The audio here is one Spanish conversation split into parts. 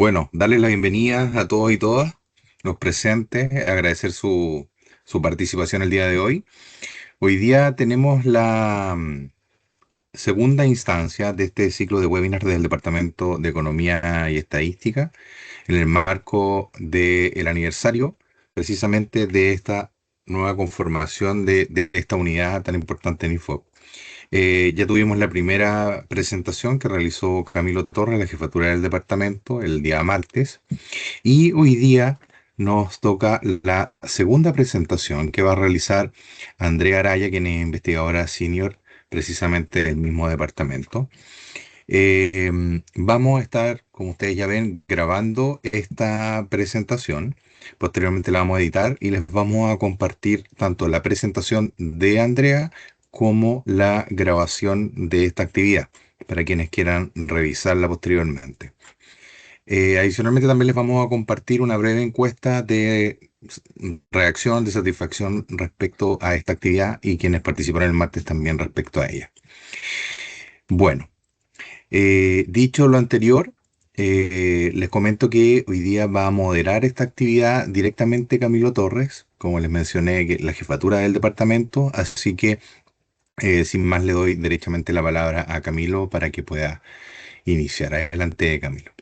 Bueno, darle la bienvenida a todos y todas los presentes, agradecer su participación el día de hoy. Hoy día tenemos la segunda instancia de este ciclo de webinars del Departamento de Economía y Estadística en el marco del aniversario precisamente de esta nueva conformación de esta unidad tan importante en Info. Ya tuvimos la primera presentación que realizó Camilo Torres, la jefatura del departamento, el día martes. Y hoy día nos toca la segunda presentación que va a realizar Andrea Araya, quien es investigadora senior precisamente del mismo departamento. Vamos a estar, como ustedes ya ven, grabando esta presentación. Posteriormente la vamos a editar y les vamos a compartir tanto la presentación de Andrea como la grabación de esta actividad para quienes quieran revisarla posteriormente. Adicionalmente también les vamos a compartir una breve encuesta de reacción, de satisfacción respecto a esta actividad y quienes participaron el martes también respecto a ella. Bueno, dicho lo anterior, les comento que hoy día va a moderar esta actividad directamente Camilo Torres, como les mencioné, que la jefatura del departamento, así que sin más le doy derechamente la palabra a Camilo para que pueda iniciar. Adelante, Camilo.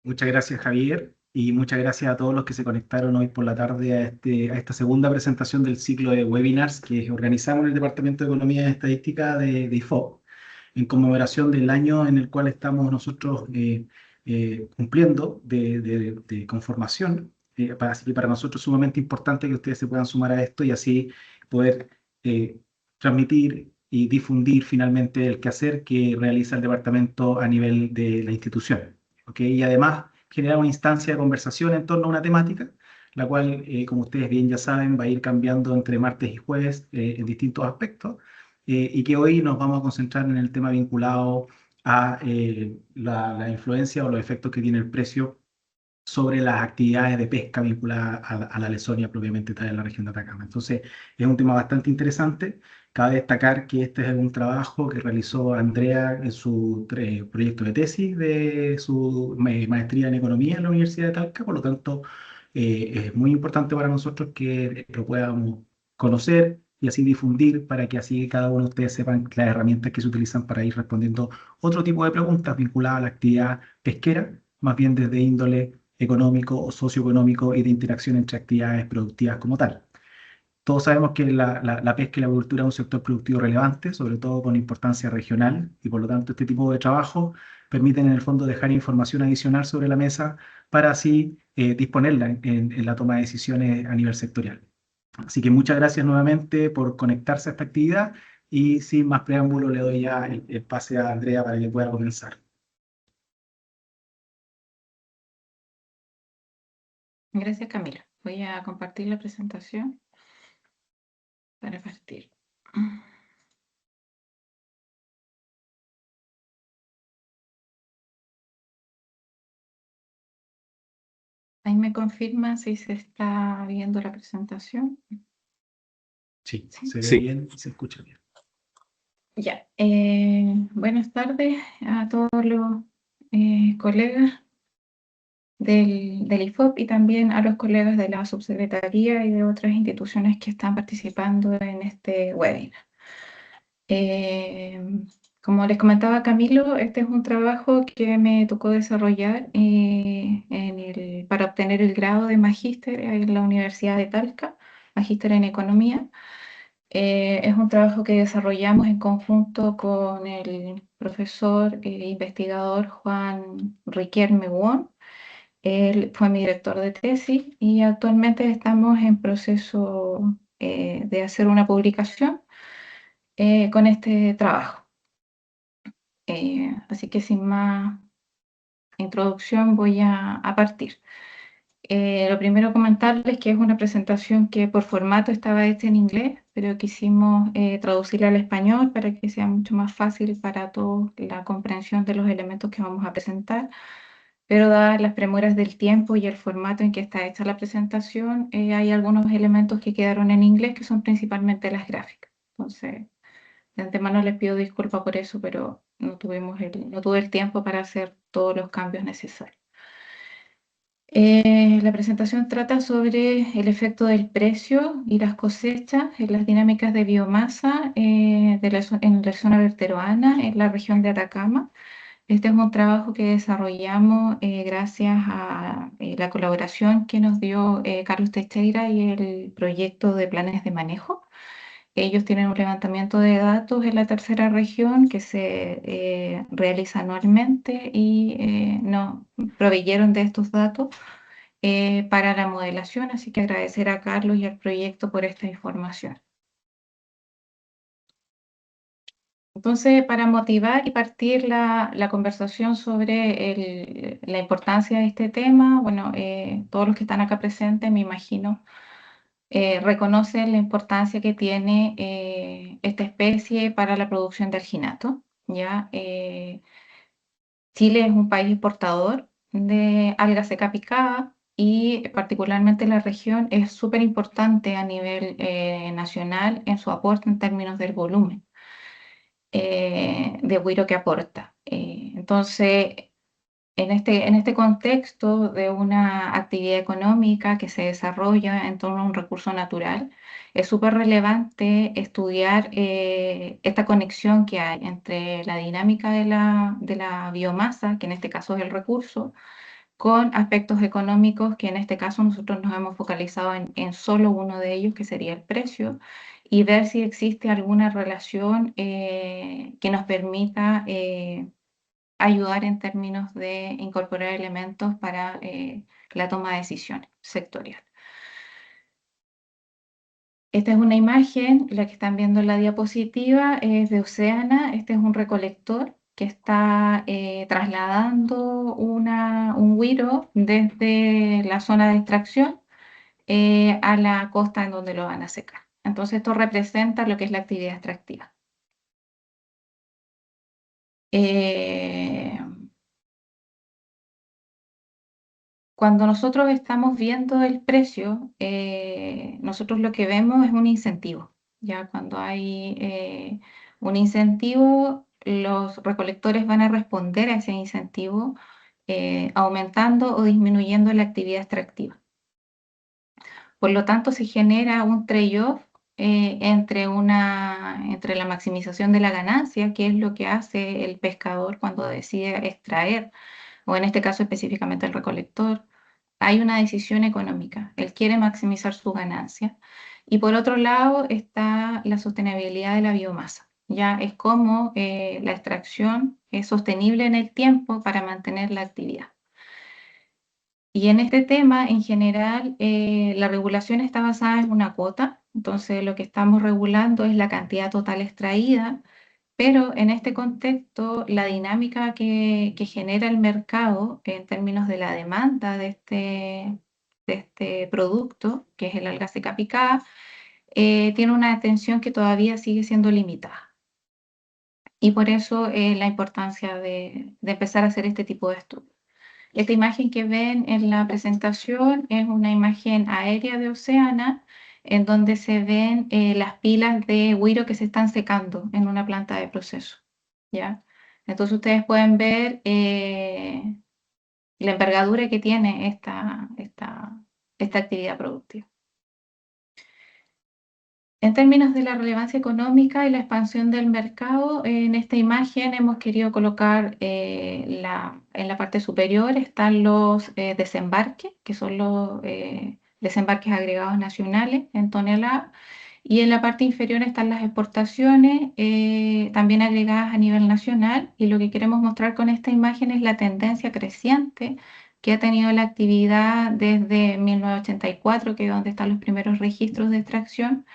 Muchas gracias, Javier, y muchas gracias a todos los que se conectaron hoy por la tarde a esta segunda presentación del ciclo de webinars que organizamos en el Departamento de Economía y Estadística de IFOP, en conmemoración del año en el cual estamos nosotros cumpliendo de conformación. Así que para nosotros es sumamente importante que ustedes se puedan sumar a esto y así poder transmitir y difundir finalmente el quehacer que realiza el departamento a nivel de la institución. ¿Ok? Y además generar una instancia de conversación en torno a una temática, la cual, como ustedes bien ya saben, va a ir cambiando entre martes y jueves en distintos aspectos, y que hoy nos vamos a concentrar en el tema vinculado a la influencia o los efectos que tiene el precio sobre las actividades de pesca vinculadas a la Lesonia propiamente tal en la región de Atacama. Entonces, es un tema bastante interesante. Cabe destacar que este es un trabajo que realizó Andrea en su proyecto de tesis de su maestría en economía en la Universidad de Talca, por lo tanto, es muy importante para nosotros que lo podamos conocer y así difundir para que así cada uno de ustedes sepan las herramientas que se utilizan para ir respondiendo otro tipo de preguntas vinculadas a la actividad pesquera, más bien desde índole económico o socioeconómico y de interacción entre actividades productivas como tal. Todos sabemos que la pesca y la agricultura es un sector productivo relevante, sobre todo con importancia regional, y por lo tanto este tipo de trabajo permiten en el fondo dejar información adicional sobre la mesa para así disponerla en la toma de decisiones a nivel sectorial. Así que muchas gracias nuevamente por conectarse a esta actividad y sin más preámbulo le doy ya el pase a Andrea para que pueda comenzar. Gracias, Camila. Voy a compartir la presentación para partir. Ahí me confirma si se está viendo la presentación. Sí, Sí. se ve Sí. bien y se escucha bien. Ya. Buenas tardes a todos los colegas del IFOP y también a los colegas de la subsecretaría y de otras instituciones que están participando en este webinar. Como les comentaba Camilo, este es un trabajo que me tocó desarrollar para obtener el grado de magíster en la Universidad de Talca, magíster en economía. Es un trabajo que desarrollamos en conjunto con el profesor investigador Juan Riquelme Won. Él fue mi director de tesis y actualmente estamos en proceso de hacer una publicación con este trabajo. Así que sin más introducción voy a partir. Lo primero comentarles que es una presentación que por formato estaba hecha en inglés, pero quisimos traducirla al español para que sea mucho más fácil para todos la comprensión de los elementos que vamos a presentar. Pero dadas las premuras del tiempo y el formato en que está hecha la presentación, hay algunos elementos que quedaron en inglés que son principalmente las gráficas. Entonces, De antemano les pido disculpas por eso, pero no tuve el tiempo para hacer todos los cambios necesarios. La presentación trata sobre el efecto del precio y las cosechas en las dinámicas de biomasa en la zona verteroana, en la región de Atacama. Este es un trabajo que desarrollamos gracias a la colaboración que nos dio Carlos Teixeira y el proyecto de planes de manejo. Ellos tienen un levantamiento de datos en la tercera región que se realiza anualmente y nos proveyeron de estos datos para la modelación, así que agradecer a Carlos y al proyecto por esta información. Entonces, para motivar y partir la conversación sobre la importancia de este tema, bueno, todos los que están acá presentes, me imagino, reconocen la importancia que tiene esta especie para la producción de alginato, ¿ya? Chile es un país exportador de alga seca picada y particularmente la región es súper importante a nivel nacional en su aporte en términos del volumen de güiro que aporta. Entonces, en este contexto de una actividad económica que se desarrolla en torno a un recurso natural, es súper relevante estudiar esta conexión que hay entre la dinámica de la biomasa, que en este caso es el recurso, con aspectos económicos, que en este caso nosotros nos hemos focalizado en solo uno de ellos, que sería el precio, y ver si existe alguna relación que nos permita ayudar en términos de incorporar elementos para la toma de decisiones sectorial. Esta es una imagen, la que están viendo en la diapositiva es de Oceana. Este es un recolector que está trasladando un güiro desde la zona de extracción a la costa en donde lo van a secar. Entonces esto representa lo que es la actividad extractiva. Cuando nosotros estamos viendo el precio, nosotros lo que vemos es un incentivo. Ya cuando hay un incentivo, los recolectores van a responder a ese incentivo aumentando o disminuyendo la actividad extractiva. Por lo tanto, se genera un trade-off entre la maximización de la ganancia, que es lo que hace el pescador cuando decide extraer, o en este caso específicamente el recolector. Hay una decisión económica. Él quiere maximizar su ganancia. Y por otro lado está la sostenibilidad de la biomasa. Ya es como la extracción es sostenible en el tiempo para mantener la actividad. Y en este tema, en general, la regulación está basada en una cuota. Entonces, lo que estamos regulando es la cantidad total extraída, pero en este contexto, la dinámica que genera el mercado en términos de la demanda de este producto, que es el alga seca picada, tiene una atención que todavía sigue siendo limitada. Y por eso la importancia de empezar a hacer este tipo de estudios. Esta imagen que ven en la presentación es una imagen aérea de Oceana, en donde se ven las pilas de güiro que se están secando en una planta de proceso, ¿ya? Entonces ustedes pueden ver la envergadura que tiene esta actividad productiva. En términos de la relevancia económica y la expansión del mercado, en esta imagen hemos querido colocar en la parte superior están los desembarques, que son los desembarques agregados nacionales en tonelada, y en la parte inferior están las exportaciones también agregadas a nivel nacional, y lo que queremos mostrar con esta imagen es la tendencia creciente que ha tenido la actividad desde 1984, que es donde están los primeros registros de extracción,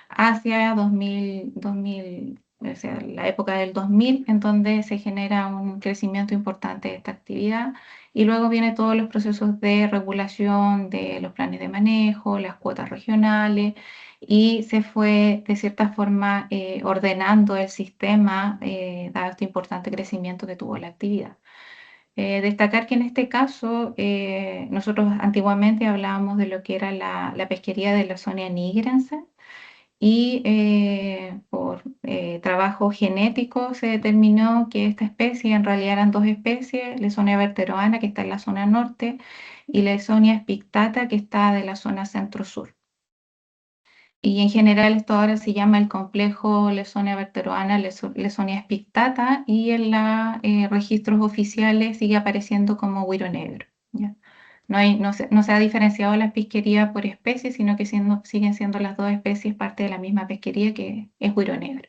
hacia 2000, o sea, la época del 2000, en donde se genera un crecimiento importante de esta actividad. Y luego vienen todos los procesos de regulación de los planes de manejo, las cuotas regionales, y se fue de cierta forma ordenando el sistema, dado este importante crecimiento que tuvo la actividad. Destacar que en este caso nosotros antiguamente hablábamos de lo que era la pesquería de la zona nigrense, y por trabajo genético se determinó que esta especie, en realidad eran dos especies, Leysonia berteroana, que está en la zona norte, y Leysonia spictata, que está de la zona centro-sur. Y en general esto ahora se llama el complejo Leysonia berteroana, Leysonia spictata, y en los registros oficiales sigue apareciendo como güiro negro. ¿Ya? No se ha diferenciado la pesquería por especie, sino que siguen siendo las dos especies parte de la misma pesquería, que es güiro negro.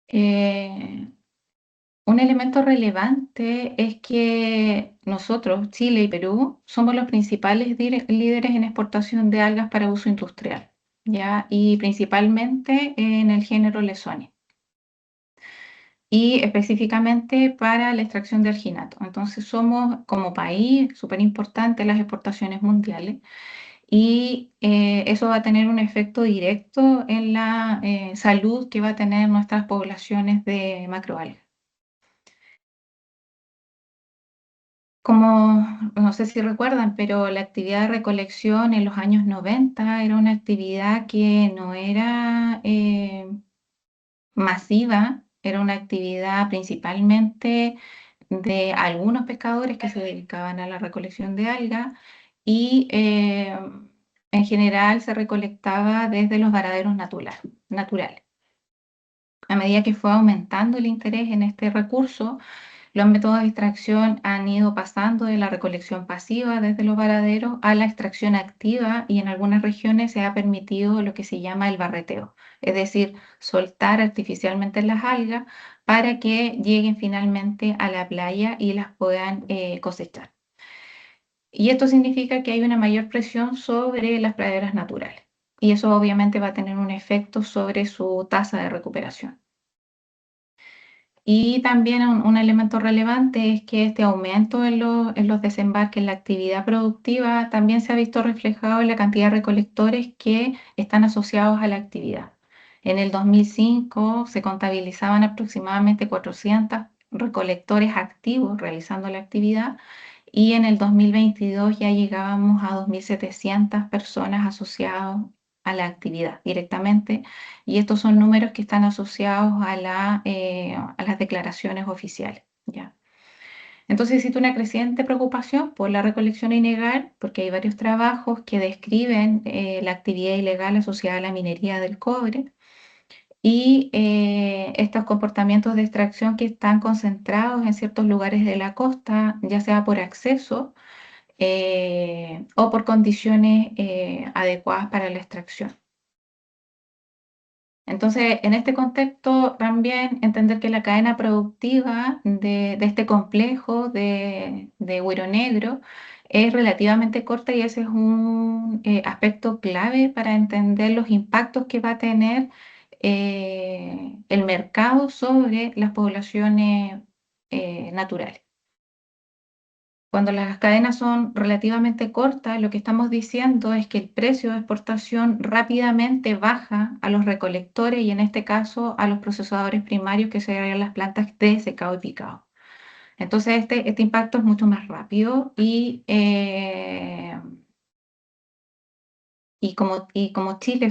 Eh, un elemento relevante es que nosotros, Chile y Perú, somos los principales líderes en exportación de algas para uso industrial, ¿ya? Y principalmente en el género Leysonia, y específicamente para la extracción de alginato. Entonces somos como país súper importante en las exportaciones mundiales, y eso va a tener un efecto directo en la salud que va a tener nuestras poblaciones de macroalgas. Como, no sé si recuerdan, pero la actividad de recolección en los años 90 era una actividad que no era masiva, era una actividad principalmente de algunos pescadores que se dedicaban a la recolección de algas, y en general se recolectaba desde los varaderos naturales. A medida que fue aumentando el interés en este recurso, los métodos de extracción han ido pasando de la recolección pasiva desde los varaderos a la extracción activa, y en algunas regiones se ha permitido lo que se llama el barreteo, es decir, soltar artificialmente las algas para que lleguen finalmente a la playa y las puedan cosechar. Y esto significa que hay una mayor presión sobre las praderas naturales, y eso obviamente va a tener un efecto sobre su tasa de recuperación. Y también un elemento relevante es que este aumento en los desembarques, en la actividad productiva, también se ha visto reflejado en la cantidad de recolectores que están asociados a la actividad. En el 2005 se contabilizaban aproximadamente 400 recolectores activos realizando la actividad, y en el 2022 ya llegábamos a 2.700 personas asociadas a la actividad directamente, y estos son números que están asociados a las declaraciones oficiales, ¿ya? Entonces existe una creciente preocupación por la recolección ilegal, porque hay varios trabajos que describen la actividad ilegal asociada a la minería del cobre, y estos comportamientos de extracción que están concentrados en ciertos lugares de la costa, ya sea por acceso o por condiciones adecuadas para la extracción. Entonces, en este contexto, también entender que la cadena productiva de este complejo de güiro negro es relativamente corta, y ese es un aspecto clave para entender los impactos que va a tener el mercado sobre las poblaciones naturales. Cuando las cadenas son relativamente cortas, lo que estamos diciendo es que el precio de exportación rápidamente baja a los recolectores, y en este caso a los procesadores primarios, que serían las plantas de secado y picado. Entonces este impacto es mucho más rápido, y como Chile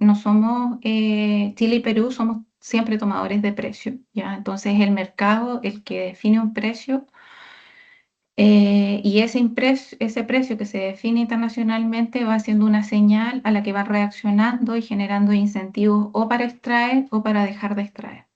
no somos, Chile y Perú somos siempre tomadores de precio, ¿ya? Entonces el mercado, el que define un precio, y ese precio que se define internacionalmente va siendo una señal a la que va reaccionando y generando incentivos o para extraer o para dejar de extraer.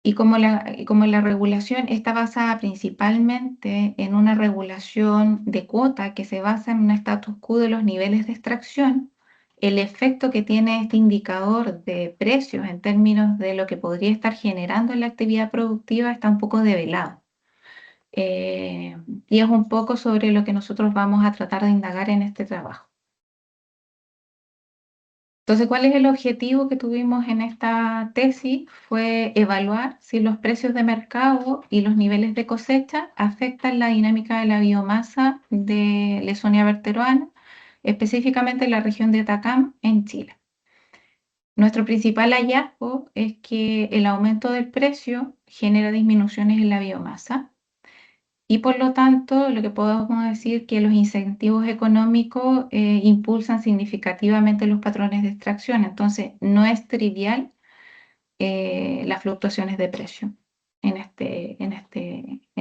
Y como la regulación está basada principalmente en una regulación de cuota que se basa en un status quo de los niveles de extracción, el efecto que tiene este indicador de precios en términos de lo que podría estar generando en la actividad productiva está un poco develado. Eh, y es un poco sobre lo que nosotros vamos a tratar de indagar en este trabajo. Entonces, ¿cuál es el objetivo que tuvimos en esta tesis? Fue evaluar si los precios de mercado y los niveles de cosecha afectan la dinámica de la biomasa de Leysonia berteroana, específicamente en la región de Atacama, en Chile. Nuestro principal hallazgo es que el aumento del precio genera disminuciones en la biomasa, y por lo tanto lo que podemos decir que los incentivos económicos impulsan significativamente los patrones de extracción. Entonces, no es trivial las fluctuaciones de precio en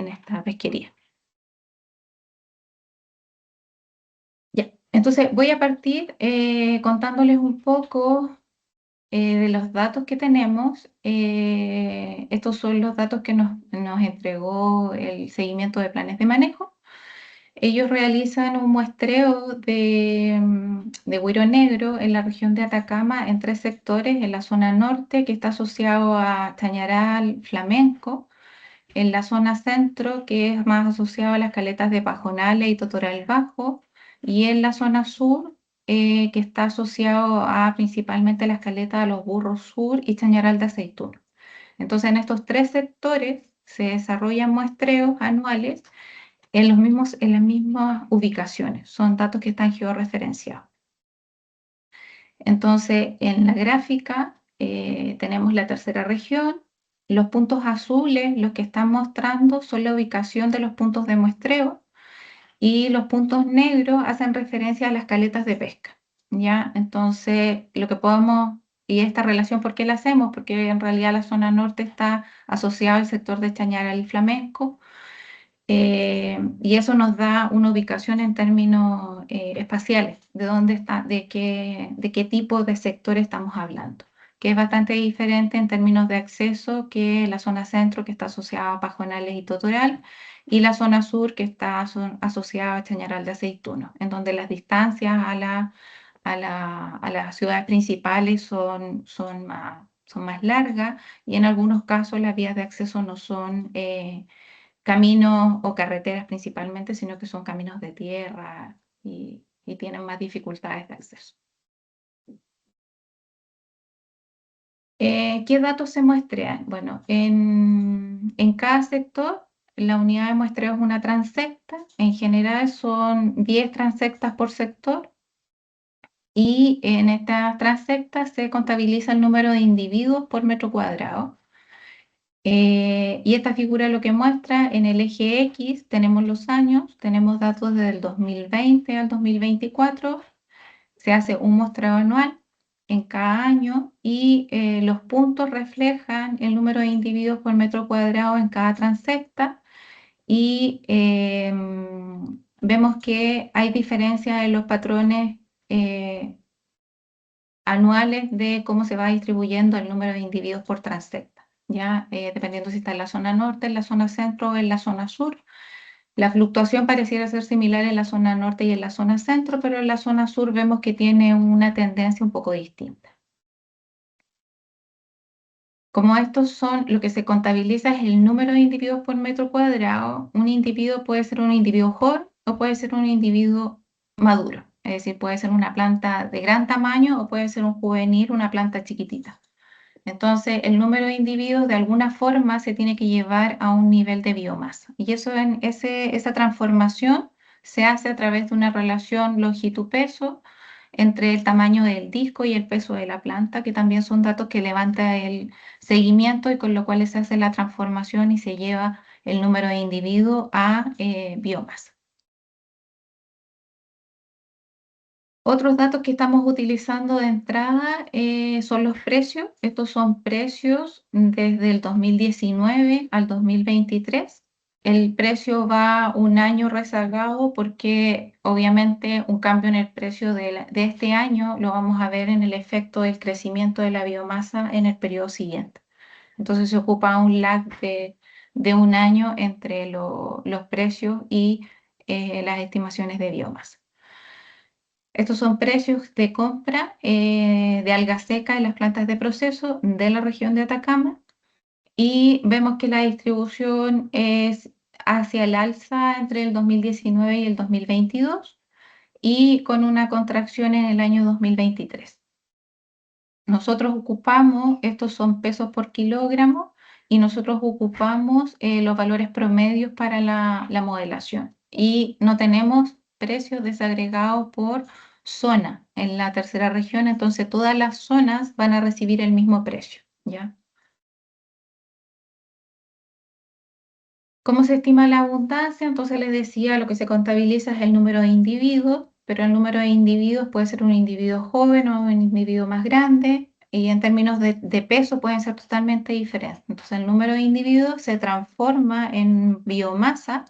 esta pesquería. Ya, entonces voy a partir contándoles un poco de los datos que tenemos. Estos son los datos que nos entregó el seguimiento de planes de manejo. Ellos realizan un muestreo de güiro negro en la región de Atacama en 3 sectores: en la zona norte, que está asociado a Chañaral Flamenco; en la zona centro, que es más asociado a las caletas de Pajonales y Totoral Bajo; y en la zona sur, que está asociado a principalmente las caletas de Los Burros Sur y Chañaral de Aceituno. Entonces, en estos 3 sectores se desarrollan muestreos anuales en las mismas ubicaciones. Son datos que están georreferenciados. Entonces, en la gráfica tenemos la tercera región. Los puntos azules, los que están mostrando, son la ubicación de los puntos de muestreo, y los puntos negros hacen referencia a las caletas de pesca, ¿ya? Entonces, lo que podemos, y esta relación, ¿por qué la hacemos? Porque en realidad la zona norte está asociada al sector de Chañaral y Flamenco, y eso nos da una ubicación en términos espaciales, de dónde está, de qué tipo de sector estamos hablando, que es bastante diferente en términos de acceso que la zona centro, que está asociada a Pajonales y Totoral, y la zona sur, que está asociada a Chañaral de Aceituno, en donde las distancias a las ciudades principales son más largas, y en algunos casos las vías de acceso no son caminos o carreteras principalmente, sino que son caminos de tierra y tienen más dificultades de acceso. ¿Qué datos se muestrean? Bueno, en cada sector, la unidad de muestreo es una transecta. En general son 10 transectas por sector, y en estas transectas se contabiliza el número de individuos por metro cuadrado. Y esta figura lo que muestra: en el eje X tenemos los años, tenemos datos desde el 2020 al 2024, se hace un muestreo anual en cada año, y los puntos reflejan el número de individuos por metro cuadrado en cada transecta, y vemos que hay diferencias en los patrones anuales de cómo se va distribuyendo el número de individuos por transecta, ¿ya? Dependiendo si está en la zona norte, en la zona centro o en la zona sur. La fluctuación pareciera ser similar en la zona norte y en la zona centro, pero en la zona sur vemos que tiene una tendencia un poco distinta. Como estos son, lo que se contabiliza es el número de individuos por metro cuadrado. Un individuo puede ser un individuo joven o puede ser un individuo maduro. Es decir, puede ser una planta de gran tamaño o puede ser un juvenil, una planta chiquitita. Entonces, el número de individuos de alguna forma se tiene que llevar a un nivel de biomasa. Y esa transformación se hace a través de una relación longitud-peso entre el tamaño del disco y el peso de la planta, que también son datos que levanta el seguimiento, y con lo cual se hace la transformación y se lleva el número de individuos a biomasa. Otros datos que estamos utilizando de entrada son los precios. Estos son precios desde el 2019 al 2023. El precio va un año rezagado porque obviamente un cambio en el precio de este año lo vamos a ver en el efecto del crecimiento de la biomasa en el periodo siguiente. Entonces se ocupa un lag de un año entre los precios y las estimaciones de biomasa. Estos son precios de compra de alga seca en las plantas de proceso de la región de Atacama, y vemos que la distribución es hacia el alza entre el 2019 y el 2022, y con una contracción en el año 2023. Nosotros ocupamos, estos son pesos por kilogramo, y nosotros ocupamos los valores promedios para la modelación, y no tenemos precios desagregados por zona en la tercera región. Entonces todas las zonas van a recibir el mismo precio, ¿ya? ¿Cómo se estima la abundancia? Entonces les decía, lo que se contabiliza es el número de individuos, pero el número de individuos puede ser un individuo joven o un individuo más grande, y en términos de peso pueden ser totalmente diferentes. Entonces el número de individuos se transforma en biomasa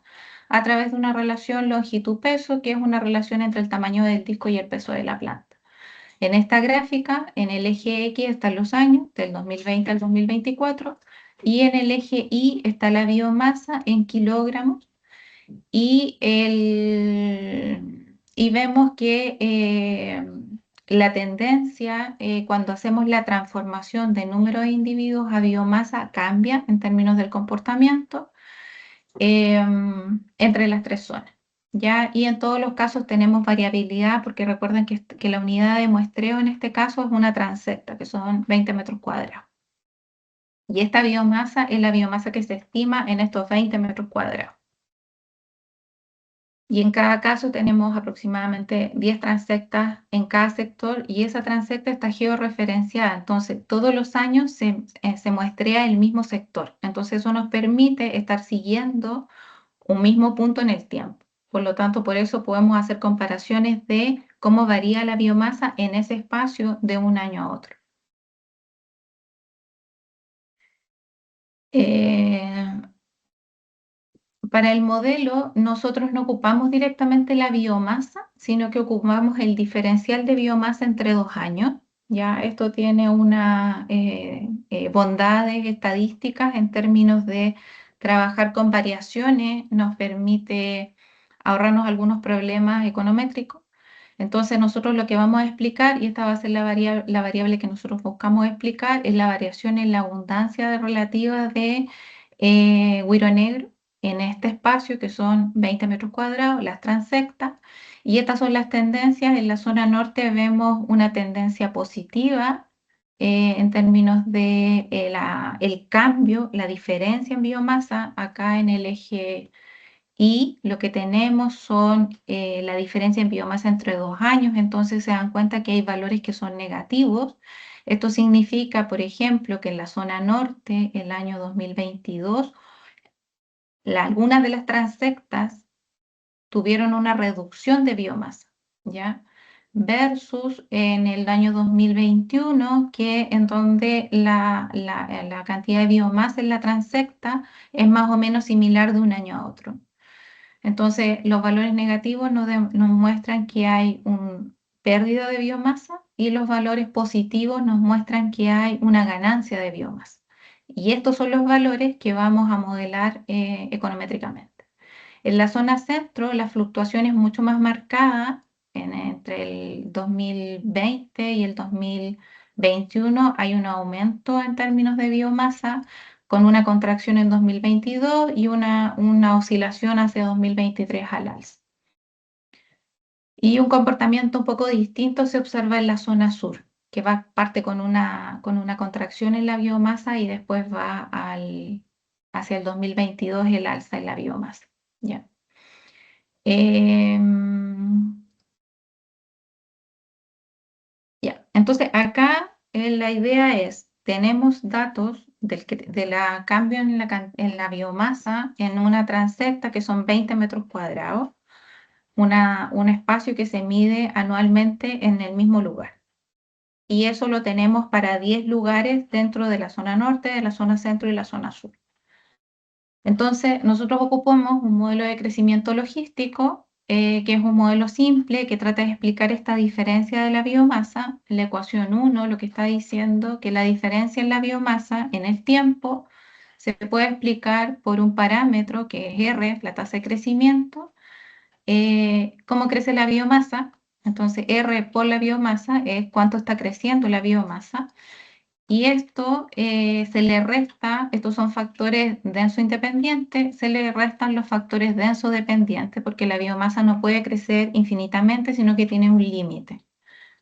a través de una relación longitud-peso, que es una relación entre el tamaño del disco y el peso de la planta. En esta gráfica, en el eje X están los años, del 2020 al 2024, y en el eje Y está la biomasa en kilogramos, y vemos que la tendencia cuando hacemos la transformación de número de individuos a biomasa cambia en términos del comportamiento entre las tres zonas. ¿Ya? Y en todos los casos tenemos variabilidad, porque recuerden que la unidad de muestreo en este caso es una transecta, que son 20 metros cuadrados. Y esta biomasa es la biomasa que se estima en estos 20 metros cuadrados. Y en cada caso tenemos aproximadamente 10 transectas en cada sector, y esa transecta está georreferenciada. Entonces, todos los años se muestrea el mismo sector. Entonces, eso nos permite estar siguiendo un mismo punto en el tiempo. Por lo tanto, por eso podemos hacer comparaciones de cómo varía la biomasa en ese espacio de un año a otro. Eh, Para el modelo, nosotros no ocupamos directamente la biomasa, sino que ocupamos el diferencial de biomasa entre 2 años. Ya esto tiene una bondades estadísticas en términos de trabajar con variaciones, nos permite ahorrarnos algunos problemas econométricos. Entonces nosotros lo que vamos a explicar, y esta va a ser la variable que nosotros buscamos explicar, es la variación en la abundancia relativa de güiro negro en este espacio, que son 20 metros cuadrados, las transectas, y estas son las tendencias. En la zona norte vemos una tendencia positiva en términos de el cambio, la diferencia en biomasa acá en el eje, y lo que tenemos son la diferencia en biomasa entre 2 años. Entonces se dan cuenta que hay valores que son negativos. Esto significa, por ejemplo, que en la zona norte, el año 2022, algunas de las transectas tuvieron una reducción de biomasa, ¿ya? Versus en el año 2021, que en donde la cantidad de biomasa en la transecta es más o menos similar de un año a otro. Entonces, los valores negativos nos muestran que hay una pérdida de biomasa, y los valores positivos nos muestran que hay una ganancia de biomasa. Y estos son los valores que vamos a modelar econométricamente. En la zona centro, la fluctuación es mucho más marcada. Entre el 2020 y el 2021 hay un aumento en términos de biomasa, con una contracción en 2022 y una oscilación hacia 2023 al alza. Y un comportamiento un poco distinto se observa en la zona sur, que parte con una contracción en la biomasa, y después va hacia el 2022 el alza en la biomasa. ¿Ya? Ya. Entonces, acá la idea es, tenemos datos de la cambio en la biomasa en una transecta, que son 20 metros cuadrados, un espacio que se mide anualmente en el mismo lugar. Y eso lo tenemos para 10 lugares dentro de la zona norte, de la zona centro y la zona sur. Entonces, nosotros ocupamos un modelo de crecimiento logístico, que es un modelo simple que trata de explicar esta diferencia de la biomasa. La ecuación 1 lo que está diciendo que la diferencia en la biomasa en el tiempo se puede explicar por un parámetro que es R, la tasa de crecimiento. ¿Cómo crece la biomasa? Entonces, R por la biomasa es cuánto está creciendo la biomasa. Y esto se le resta, estos son factores denso independientes, se le restan los factores denso dependientes, porque la biomasa no puede crecer infinitamente, sino que tiene un límite.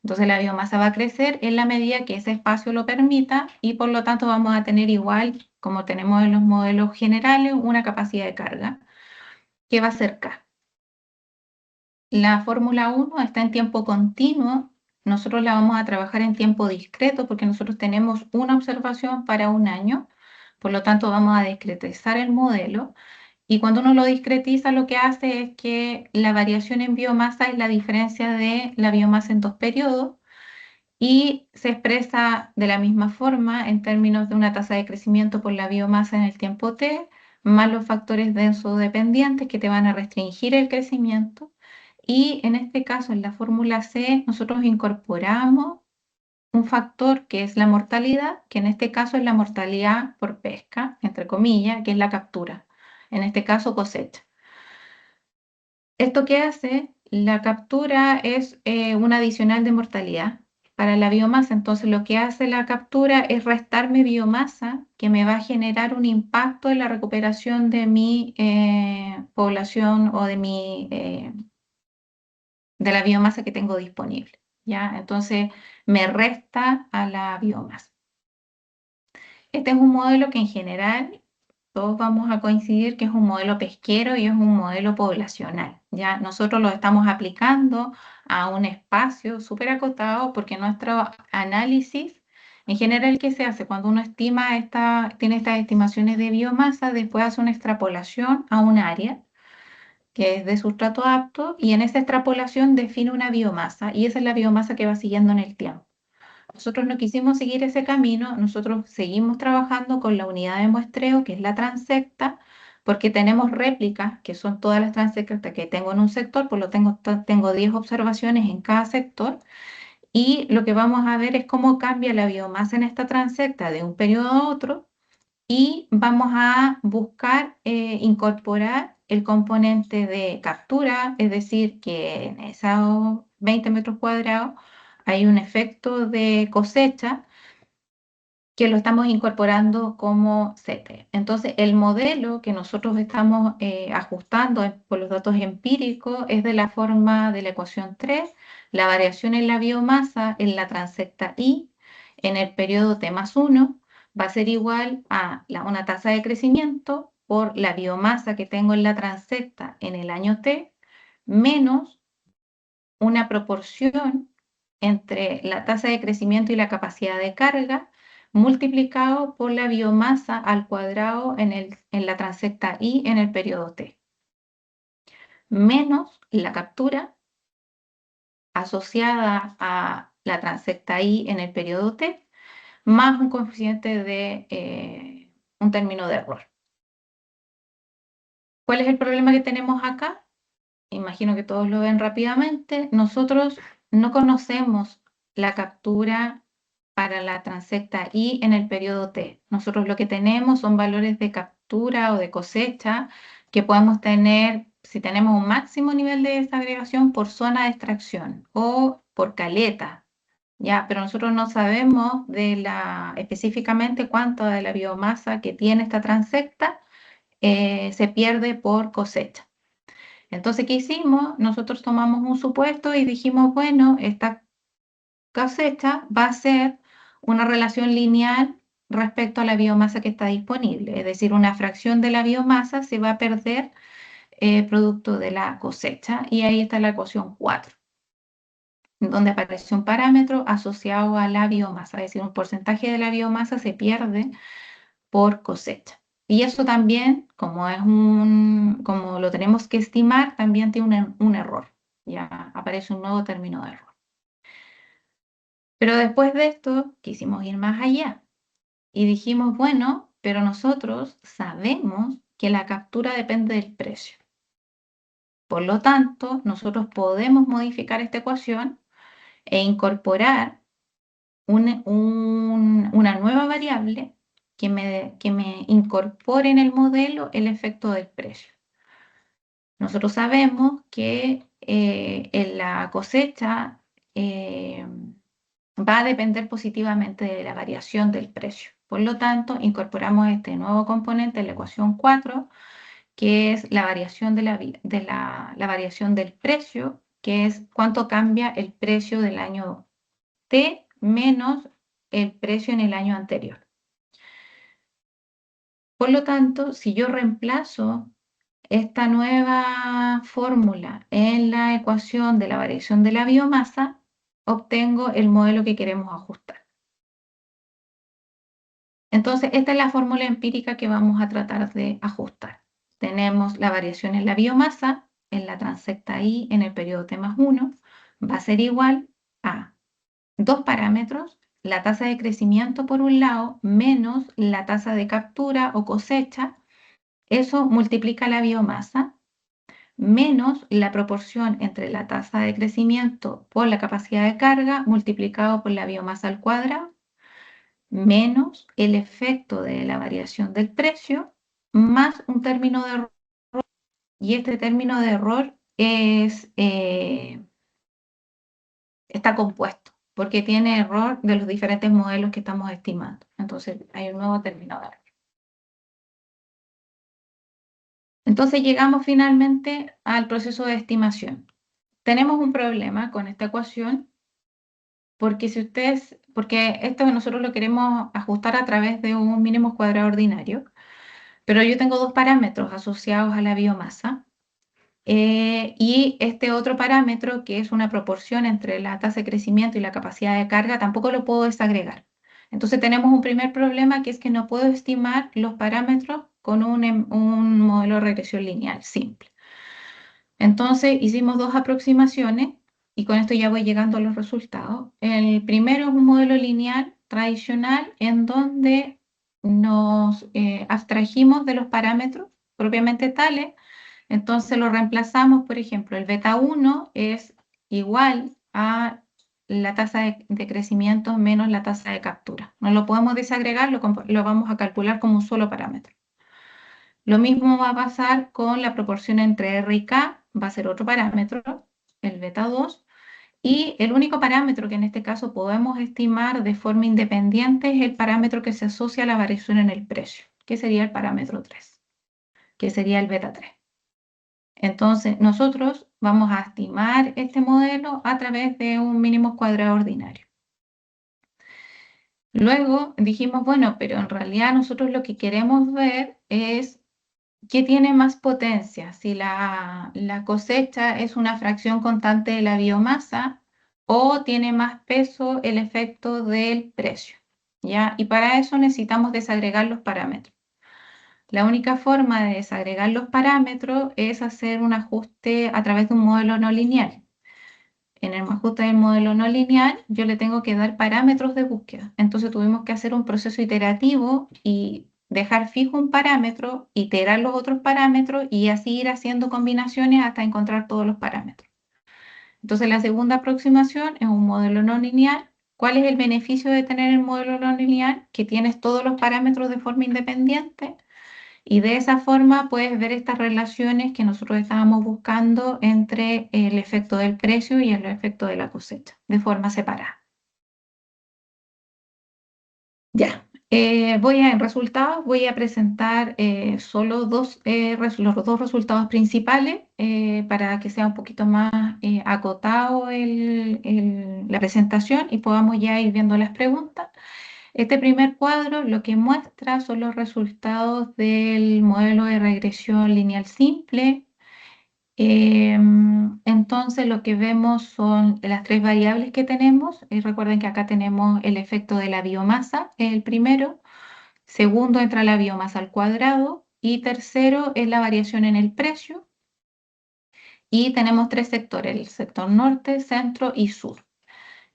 Entonces la biomasa va a crecer en la medida que ese espacio lo permita, y por lo tanto vamos a tener, igual como tenemos en los modelos generales, una capacidad de carga que va a ser K. La fórmula 1 está en tiempo continuo. Nosotros la vamos a trabajar en tiempo discreto, porque nosotros tenemos una observación para un año. Por lo tanto, vamos a discretizar el modelo. Y cuando uno lo discretiza, lo que hace es que la variación en biomasa es la diferencia de la biomasa en dos periodos y se expresa de la misma forma en términos de una tasa de crecimiento por la biomasa en el tiempo t, más los factores denso-dependientes que te van a restringir el crecimiento. Y en este caso, en la fórmula C, nosotros incorporamos un factor que es la mortalidad, que en este caso es la mortalidad por pesca, entre comillas, que es la captura, en este caso cosecha. ¿Esto qué hace? La captura es un adicional de mortalidad para la biomasa. Entonces, lo que hace la captura es restarme biomasa que me va a generar un impacto en la recuperación de mi población o de la biomasa que tengo disponible, ¿ya? Entonces, me resta a la biomasa. Este es un modelo que en general todos vamos a coincidir que es un modelo pesquero y es un modelo poblacional. Ya nosotros lo estamos aplicando a un espacio súper acotado porque nuestro análisis, en general, ¿qué se hace? Cuando uno tiene estas estimaciones de biomasa, después hace una extrapolación a un área que es de sustrato apto y en esa extrapolación define una biomasa y esa es la biomasa que va siguiendo en el tiempo. Nosotros no quisimos seguir ese camino, nosotros seguimos trabajando con la unidad de muestreo, que es la transecta, porque tenemos réplicas, que son todas las transectas que tengo en un sector, por lo tanto tengo 10 observaciones en cada sector, y lo que vamos a ver es cómo cambia la biomasa en esta transecta de un periodo a otro, y vamos a buscar incorporar el componente de captura, es decir, que en esos 20 metros cuadrados hay un efecto de cosecha que lo estamos incorporando como CT. Entonces, el modelo que nosotros estamos ajustando por los datos empíricos es de la forma de la ecuación 3, la variación en la biomasa en la transecta I en el periodo T más 1 va a ser igual a una tasa de crecimiento por la biomasa que tengo en la transecta en el año T menos una proporción entre la tasa de crecimiento y la capacidad de carga multiplicado por la biomasa al cuadrado en la transecta I en el periodo T, menos la captura asociada a la transecta I en el periodo T, más un coeficiente de un término de error. ¿Cuál es el problema que tenemos acá? Imagino que todos lo ven rápidamente. Nosotros no conocemos la captura para la transecta I en el periodo T. Nosotros lo que tenemos son valores de captura o de cosecha que podemos tener si tenemos un máximo nivel de desagregación por zona de extracción o por caleta, ¿ya? Pero nosotros no sabemos específicamente cuánto de la biomasa que tiene esta transecta se pierde por cosecha. Entonces, ¿qué hicimos? Nosotros tomamos un supuesto y dijimos, bueno, esta cosecha va a ser una relación lineal respecto a la biomasa que está disponible, es decir, una fracción de la biomasa se va a perder producto de la cosecha y ahí está la ecuación 4, donde aparece un parámetro asociado a la biomasa, es decir, un porcentaje de la biomasa se pierde por cosecha. Y eso también, como lo tenemos que estimar, también tiene un error. Ya aparece un nuevo término de error. Pero después de esto, quisimos ir más allá y dijimos, bueno, pero nosotros sabemos que la captura depende del precio. Por lo tanto, nosotros podemos modificar esta ecuación e incorporar una nueva variable que me incorpore en el modelo el efecto del precio. Nosotros sabemos que en la cosecha va a depender positivamente de la variación del precio. Por lo tanto, incorporamos este nuevo componente en la ecuación 4, que es la variación la variación del precio, que es cuánto cambia el precio del año T menos el precio en el año anterior. Por lo tanto, si yo reemplazo esta nueva fórmula en la ecuación de la variación de la biomasa, obtengo el modelo que queremos ajustar. Entonces, esta es la fórmula empírica que vamos a tratar de ajustar. tenemos la variación en la biomasa, en la transecta I en el periodo T más 1, va a ser igual a dos parámetros, la tasa de crecimiento por un lado, menos la tasa de captura o cosecha, eso multiplica la biomasa, menos la proporción entre la tasa de crecimiento por la capacidad de carga multiplicado por la biomasa al cuadrado, menos el efecto de la variación del precio, más un término de error, y este término de error está compuesto, porque tiene error de los diferentes modelos que estamos estimando. Entonces, hay un nuevo término de error. Entonces, llegamos finalmente al proceso de estimación. Tenemos un problema con esta ecuación, porque esto nosotros lo queremos ajustar a través de un mínimo cuadrado ordinario, pero yo tengo dos parámetros asociados a la biomasa. Y este otro parámetro, que es una proporción entre la tasa de crecimiento y la capacidad de carga, tampoco lo puedo desagregar. Entonces tenemos un primer problema, que es que no puedo estimar los parámetros con un modelo de regresión lineal simple. Entonces hicimos dos aproximaciones y con esto ya voy llegando a los resultados. El primero es un modelo lineal tradicional en donde nos abstrajimos de los parámetros propiamente tales. Entonces lo reemplazamos, por ejemplo, el beta 1 es igual a la tasa de crecimiento menos la tasa de captura. No lo podemos desagregar, lo vamos a calcular como un solo parámetro. Lo mismo va a pasar con la proporción entre R y K, va a ser otro parámetro, el beta 2, y el único parámetro que en este caso podemos estimar de forma independiente es el parámetro que se asocia a la variación en el precio, que sería el parámetro 3, que sería el beta 3. Entonces, nosotros vamos a estimar este modelo a través de un mínimo cuadrado ordinario. Luego dijimos, bueno, pero en realidad nosotros lo que queremos ver es qué tiene más potencia, si la cosecha es una fracción constante de la biomasa o tiene más peso el efecto del precio, ¿ya? Y para eso necesitamos desagregar los parámetros. La única forma de desagregar los parámetros es hacer un ajuste a través de un modelo no lineal. En el ajuste del modelo no lineal, yo le tengo que dar parámetros de búsqueda. Entonces tuvimos que hacer un proceso iterativo y dejar fijo un parámetro, iterar los otros parámetros y así ir haciendo combinaciones hasta encontrar todos los parámetros. Entonces la segunda aproximación es un modelo no lineal. ¿Cuál es el beneficio de tener el modelo no lineal? Que tienes todos los parámetros de forma independiente. Y de esa forma puedes ver estas relaciones que nosotros estábamos buscando entre el efecto del precio y el efecto de la cosecha, de forma separada. Ya, en resultados voy a presentar solo los dos resultados principales para que sea un poquito más acotado la presentación y podamos ya ir viendo las preguntas. Este primer cuadro lo que muestra son los resultados del modelo de regresión lineal simple. Entonces lo que vemos son las tres variables que tenemos. Recuerden que acá tenemos el efecto de la biomasa, es el primero. Segundo entra la biomasa al cuadrado. Y tercero es la variación en el precio. Y tenemos tres sectores, el sector norte, centro y sur.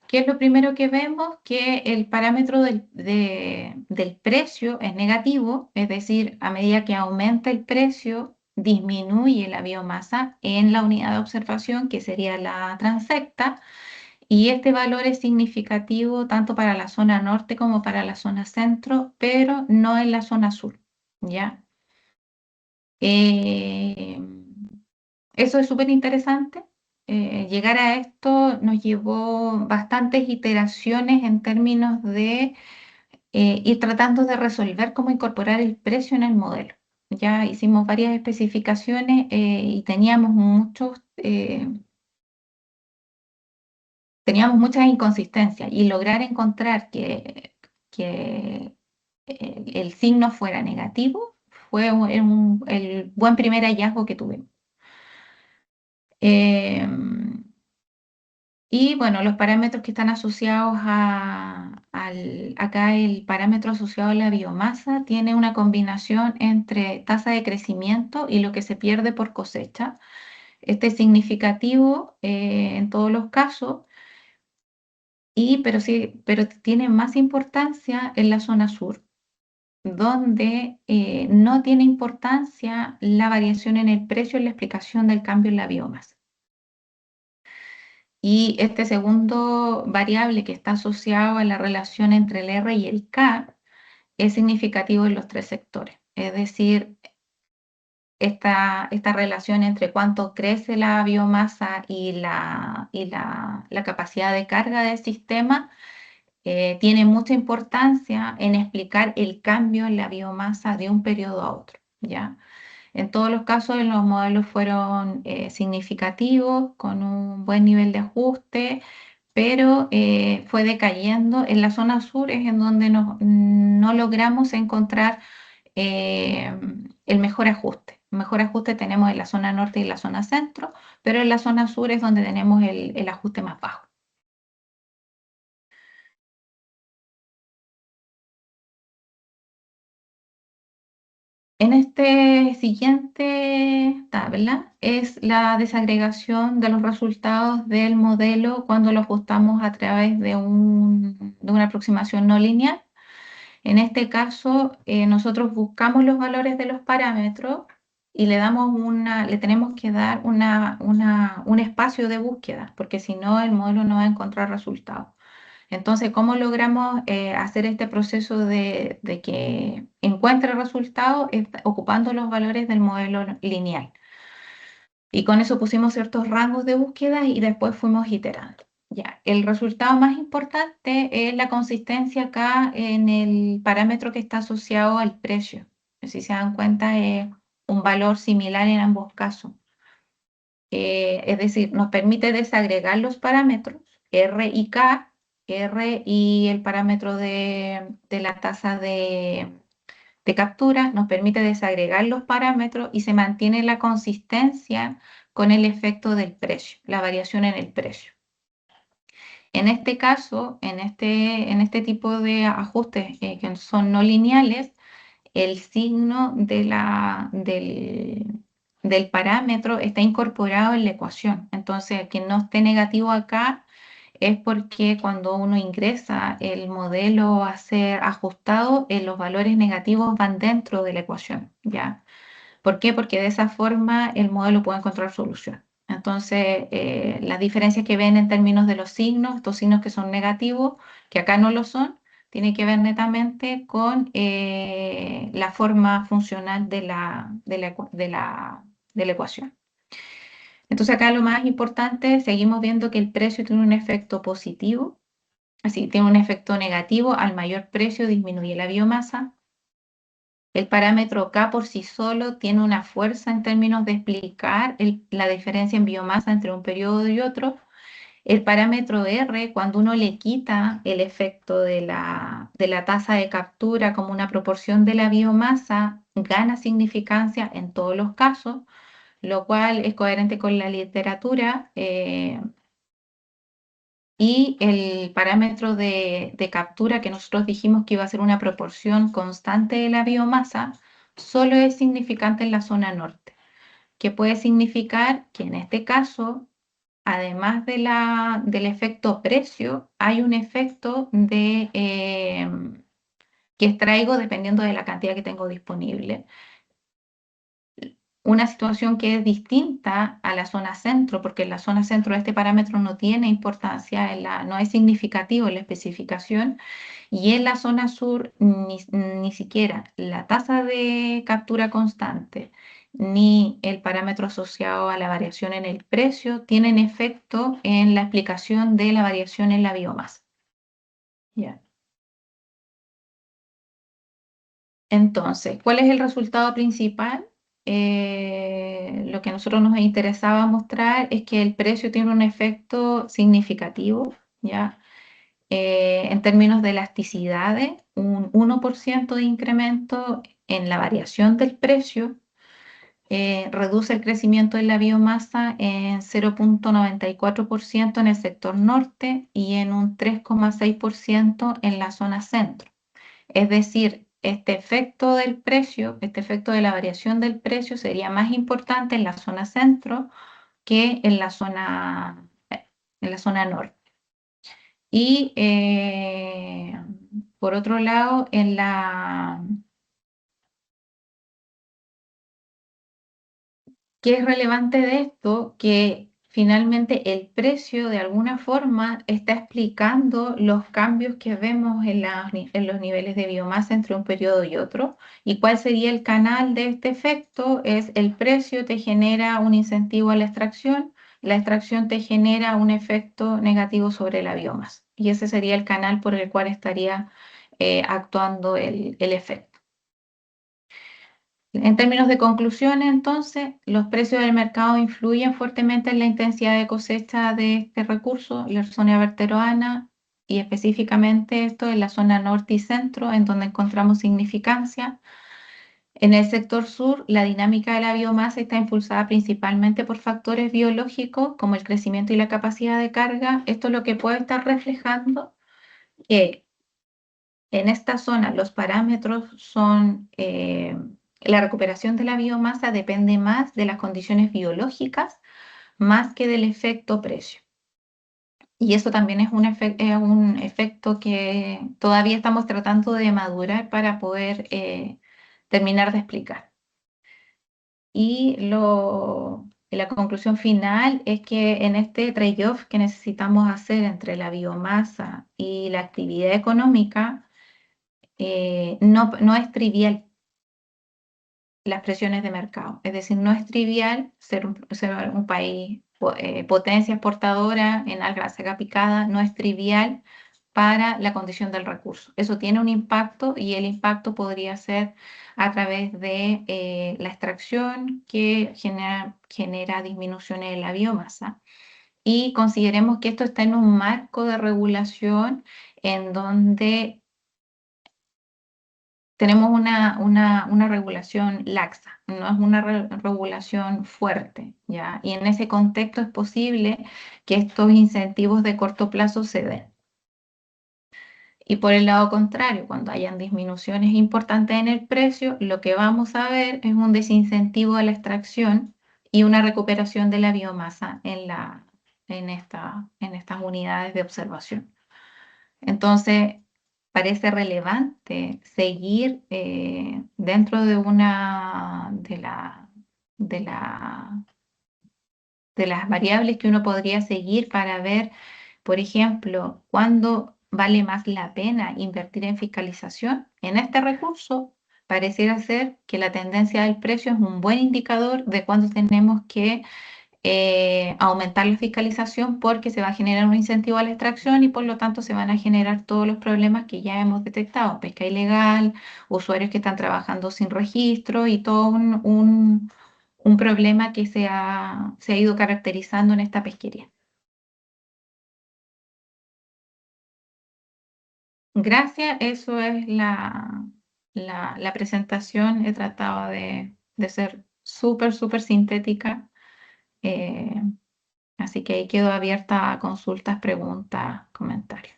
¿Qué es lo primero que vemos? Que el parámetro del precio es negativo, es decir, a medida que aumenta el precio, disminuye la biomasa en la unidad de observación, que sería la transecta, y este valor es significativo tanto para la zona norte como para la zona centro, pero no en la zona sur, ¿ya? Eh, Eso es súper interesante. Llegar a esto nos llevó bastantes iteraciones en términos de ir tratando de resolver cómo incorporar el precio en el modelo. Ya hicimos varias especificaciones y teníamos muchas inconsistencias y lograr encontrar que el signo fuera negativo fue el buen primer hallazgo que tuvimos. Y bueno, los parámetros que están asociados acá el parámetro asociado a la biomasa tiene una combinación entre tasa de crecimiento y lo que se pierde por cosecha. Este es significativo en todos los casos, pero tiene más importancia en la zona sur, donde no tiene importancia la variación en el precio en la explicación del cambio en la biomasa. Y este segundo variable que está asociado a la relación entre el R y el K es significativo en los tres sectores. Es decir, esta relación entre cuánto crece la biomasa y la capacidad de carga del sistema tiene mucha importancia en explicar el cambio en la biomasa de un periodo a otro, ¿ya? En todos los casos, los modelos fueron significativos, con un buen nivel de ajuste, pero fue decayendo. En la zona sur es en donde no logramos encontrar eh, el mejor ajuste. El mejor ajuste tenemos en la zona norte y la zona centro, pero en la zona sur es donde tenemos el ajuste más bajo. En este siguiente tabla es la desagregación de los resultados del modelo cuando lo ajustamos a través de una aproximación no lineal. En este caso, nosotros buscamos los valores de los parámetros y le tenemos que dar un espacio de búsqueda, porque si no, el modelo no va a encontrar resultados. Entonces, ¿cómo logramos hacer este proceso de que encuentre resultados? Ocupando los valores del modelo lineal. Y con eso pusimos ciertos rangos de búsqueda y después fuimos iterando. Ya, el resultado más importante es la consistencia acá en el parámetro que está asociado al precio. Si se dan cuenta, es un valor similar en ambos casos. Es decir, nos permite desagregar los parámetros R y K, R y el parámetro de la tasa de captura, nos permite desagregar los parámetros y se mantiene la consistencia con el efecto del precio, la variación en el precio. En este caso, en este tipo de ajustes que son no lineales, el signo del parámetro está incorporado en la ecuación. Entonces, que no esté negativo acá es porque cuando uno ingresa el modelo a ser ajustado, los valores negativos van dentro de la ecuación, ¿ya? ¿Por qué? Porque de esa forma el modelo puede encontrar solución. Entonces, las diferencias que ven en términos de los signos, estos signos que son negativos, que acá no lo son, tiene que ver netamente con la forma funcional de la ecuación. Entonces, acá lo más importante, seguimos viendo que el precio tiene un efecto positivo, así tiene un efecto negativo, al mayor precio disminuye la biomasa. El parámetro K por sí solo tiene una fuerza en términos de explicar la diferencia en biomasa entre un periodo y otro. El parámetro R, cuando uno le quita el efecto de la tasa de captura como una proporción de la biomasa, gana significancia en todos los casos, lo cual es coherente con la literatura. Y el parámetro de captura que nosotros dijimos que iba a ser una proporción constante de la biomasa, solo es significante en la zona norte, que puede significar que en este caso, además del efecto precio, hay un efecto que extraigo dependiendo de la cantidad que tengo disponible. Una situación que es distinta a la zona centro, porque en la zona centro este parámetro no tiene importancia, no es significativo en la especificación, y en la zona sur ni siquiera la tasa de captura constante ni el parámetro asociado a la variación en el precio tienen efecto en la explicación de la variación en la biomasa. Ya. Entonces, ¿cuál es el resultado principal? Lo que a nosotros nos interesaba mostrar es que el precio tiene un efecto significativo, ¿ya? En términos de elasticidades, un 1% de incremento en la variación del precio reduce el crecimiento de la biomasa en 0,94% en el sector norte y en un 3,6% en la zona centro. Es decir, este efecto del precio, este efecto de la variación del precio sería más importante en la zona centro que en la zona norte. Y por otro lado, ¿qué es relevante de esto? Que finalmente el precio de alguna forma está explicando los cambios que vemos en los niveles de biomasa entre un periodo y otro. ¿Y cuál sería el canal de este efecto? Es el precio te genera un incentivo a la extracción te genera un efecto negativo sobre la biomasa. Y ese sería el canal por el cual estaría actuando el efecto. En términos de conclusiones, entonces, los precios del mercado influyen fuertemente en la intensidad de cosecha de este recurso, la zona verteroana, y específicamente esto en la zona norte y centro, en donde encontramos significancia. En el sector sur, la dinámica de la biomasa está impulsada principalmente por factores biológicos como el crecimiento y la capacidad de carga. Esto es lo que puede estar reflejando que en esta zona los parámetros son, la recuperación de la biomasa depende más de las condiciones biológicas más que del efecto precio. Y eso también es un efecto que todavía estamos tratando de madurar para poder terminar de explicar. Y la conclusión final es que en este trade-off que necesitamos hacer entre la biomasa y la actividad económica, no es trivial las presiones de mercado. Es decir, no es trivial ser un país potencia exportadora en alga picada, no es trivial para la condición del recurso. Eso tiene un impacto y el impacto podría ser a través de la extracción que genera disminuciones en la biomasa. Y consideremos que esto está en un marco de regulación en donde tenemos una regulación laxa, no es una regulación fuerte, ¿ya? Y en ese contexto es posible que estos incentivos de corto plazo se den. Y por el lado contrario, cuando hayan disminuciones importantes en el precio, lo que vamos a ver es un desincentivo a la extracción y una recuperación de la biomasa en estas unidades de observación. Entonces, parece relevante seguir dentro de las variables que uno podría seguir para ver, por ejemplo, cuándo vale más la pena invertir en fiscalización. En este recurso, pareciera ser que la tendencia del precio es un buen indicador de cuándo tenemos que aumentar la fiscalización porque se va a generar un incentivo a la extracción y por lo tanto se van a generar todos los problemas que ya hemos detectado, pesca ilegal, usuarios que están trabajando sin registro y todo un problema que se ha ido caracterizando en esta pesquería. Gracias, eso es la presentación. He tratado de ser súper sintética. eh, Así que ahí quedo abierta a consultas, preguntas, comentarios.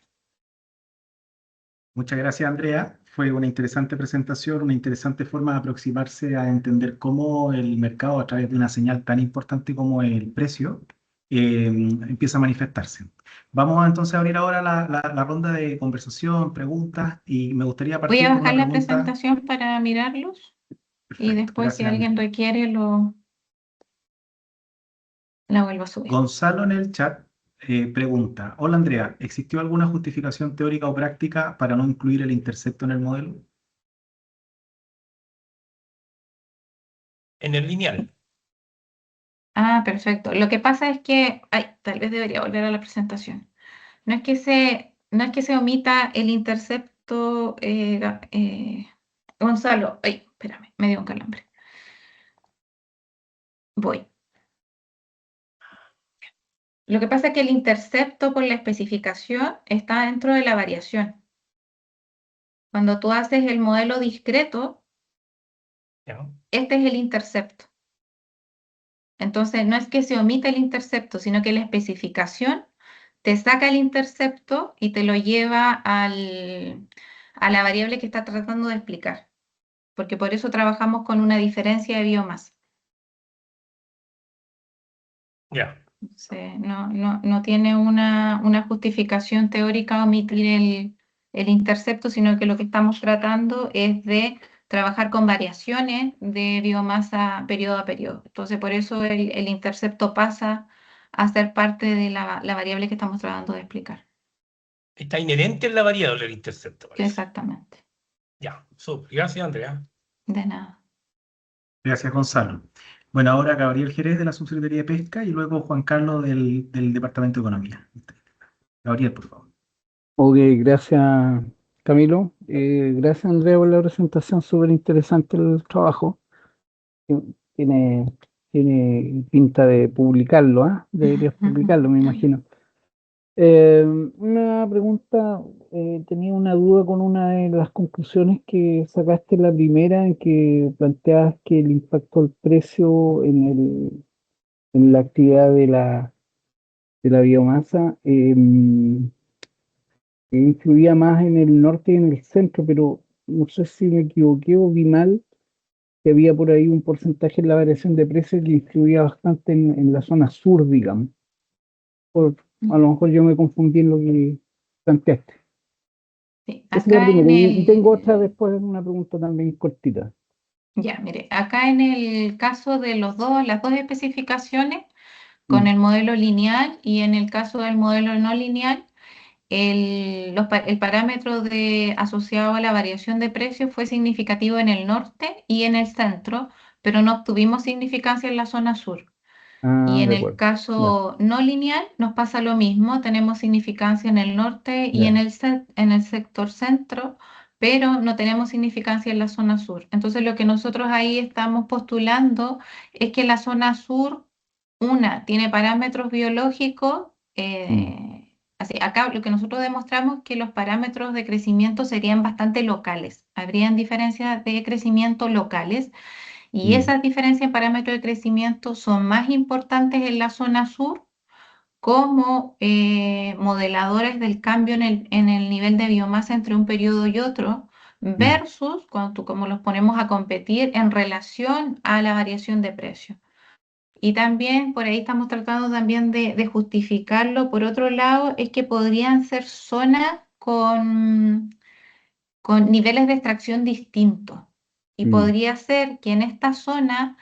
Muchas gracias, Andrea. Fue una interesante presentación, una interesante forma de aproximarse a entender cómo el mercado, a través de una señal tan importante como el precio, empieza a manifestarse. Vamos entonces a abrir ahora la ronda de conversación, preguntas, y me gustaría Voy a partir con bajar una la pregunta. presentación para mirarlos y Perfecto, después si gracias, alguien Andrea. requiere la vuelvo a subir. Gonzalo en el chat pregunta, hola Andrea, ¿existió alguna justificación teórica o práctica para no incluir el intercepto en el modelo? En el lineal. Ah, perfecto. Lo que pasa es que, ay, tal vez debería volver a la presentación. No es que se omita el intercepto, Gonzalo. Ay, espérame, me dio un calambre. Voy. Lo que pasa es que el intercepto por la especificación está dentro de la variación. Cuando tú haces el modelo discreto, ¿Ya? este es el intercepto. Entonces, no es que se omita el intercepto, sino que la especificación te saca el intercepto y te lo lleva a la variable que está tratando de explicar, porque por eso trabajamos con una diferencia de biomasa. Ya. Entonces, no tiene una justificación teórica omitir el intercepto, sino que lo que estamos tratando es de trabajar con variaciones de biomasa periodo a periodo. Entonces, por eso el intercepto pasa a ser parte de la variable que estamos tratando de explicar. Está inherente en la variable el intercepto, parece. Exactamente. Ya, súper. Gracias, Andrea. De nada. Gracias, Gonzalo. Bueno, ahora Gabriel Jerez de la Subsecretaría de Pesca y luego Juan Carlos del Departamento de Economía. Gabriel, por favor. Ok, gracias Camilo. Gracias Andrea por la presentación, súper interesante el trabajo. Tiene, tiene pinta de publicarlo, ¿ah? Deberías publicarlo, me imagino. Una pregunta, tenía una duda con una de las conclusiones que sacaste, la primera, en que planteabas que el impacto del precio en la actividad de la biomasa influía más en el norte y en el centro, pero no sé si me equivoqué o vi mal que había por ahí un porcentaje en la variación de precios que influía bastante en la zona sur, digamos. A lo mejor yo me confundí en lo que planteaste. Sí, Esa es la acá en primera. Y tengo otra el, después, una pregunta también cortita. ya, mire, acá en el caso de las dos especificaciones, con Mm, el modelo lineal y en el caso del modelo no lineal, el parámetro asociado a la variación de precios fue significativo en el norte y en el centro, pero no obtuvimos significancia en la zona sur. Y ah, en de el acuerdo. Ya, caso no lineal nos pasa lo mismo, tenemos significancia en el norte y ya. en el sector centro, pero no tenemos significancia en la zona sur. Entonces lo que nosotros ahí estamos postulando es que la zona sur, una, tiene parámetros biológicos. Mm, Así, acá lo que nosotros demostramos es que los parámetros de crecimiento serían bastante locales. Habrían diferencias de crecimiento locales y mm, esas diferencias en parámetros de crecimiento son más importantes en la zona sur como modeladores del cambio en el nivel de biomasa entre un periodo y otro, mm, versus como los ponemos a competir en relación a la variación de precio. Y también por ahí estamos tratando también de justificarlo. Por otro lado, es que podrían ser zonas con niveles de extracción distintos. Y mm, podría ser que en esta zona,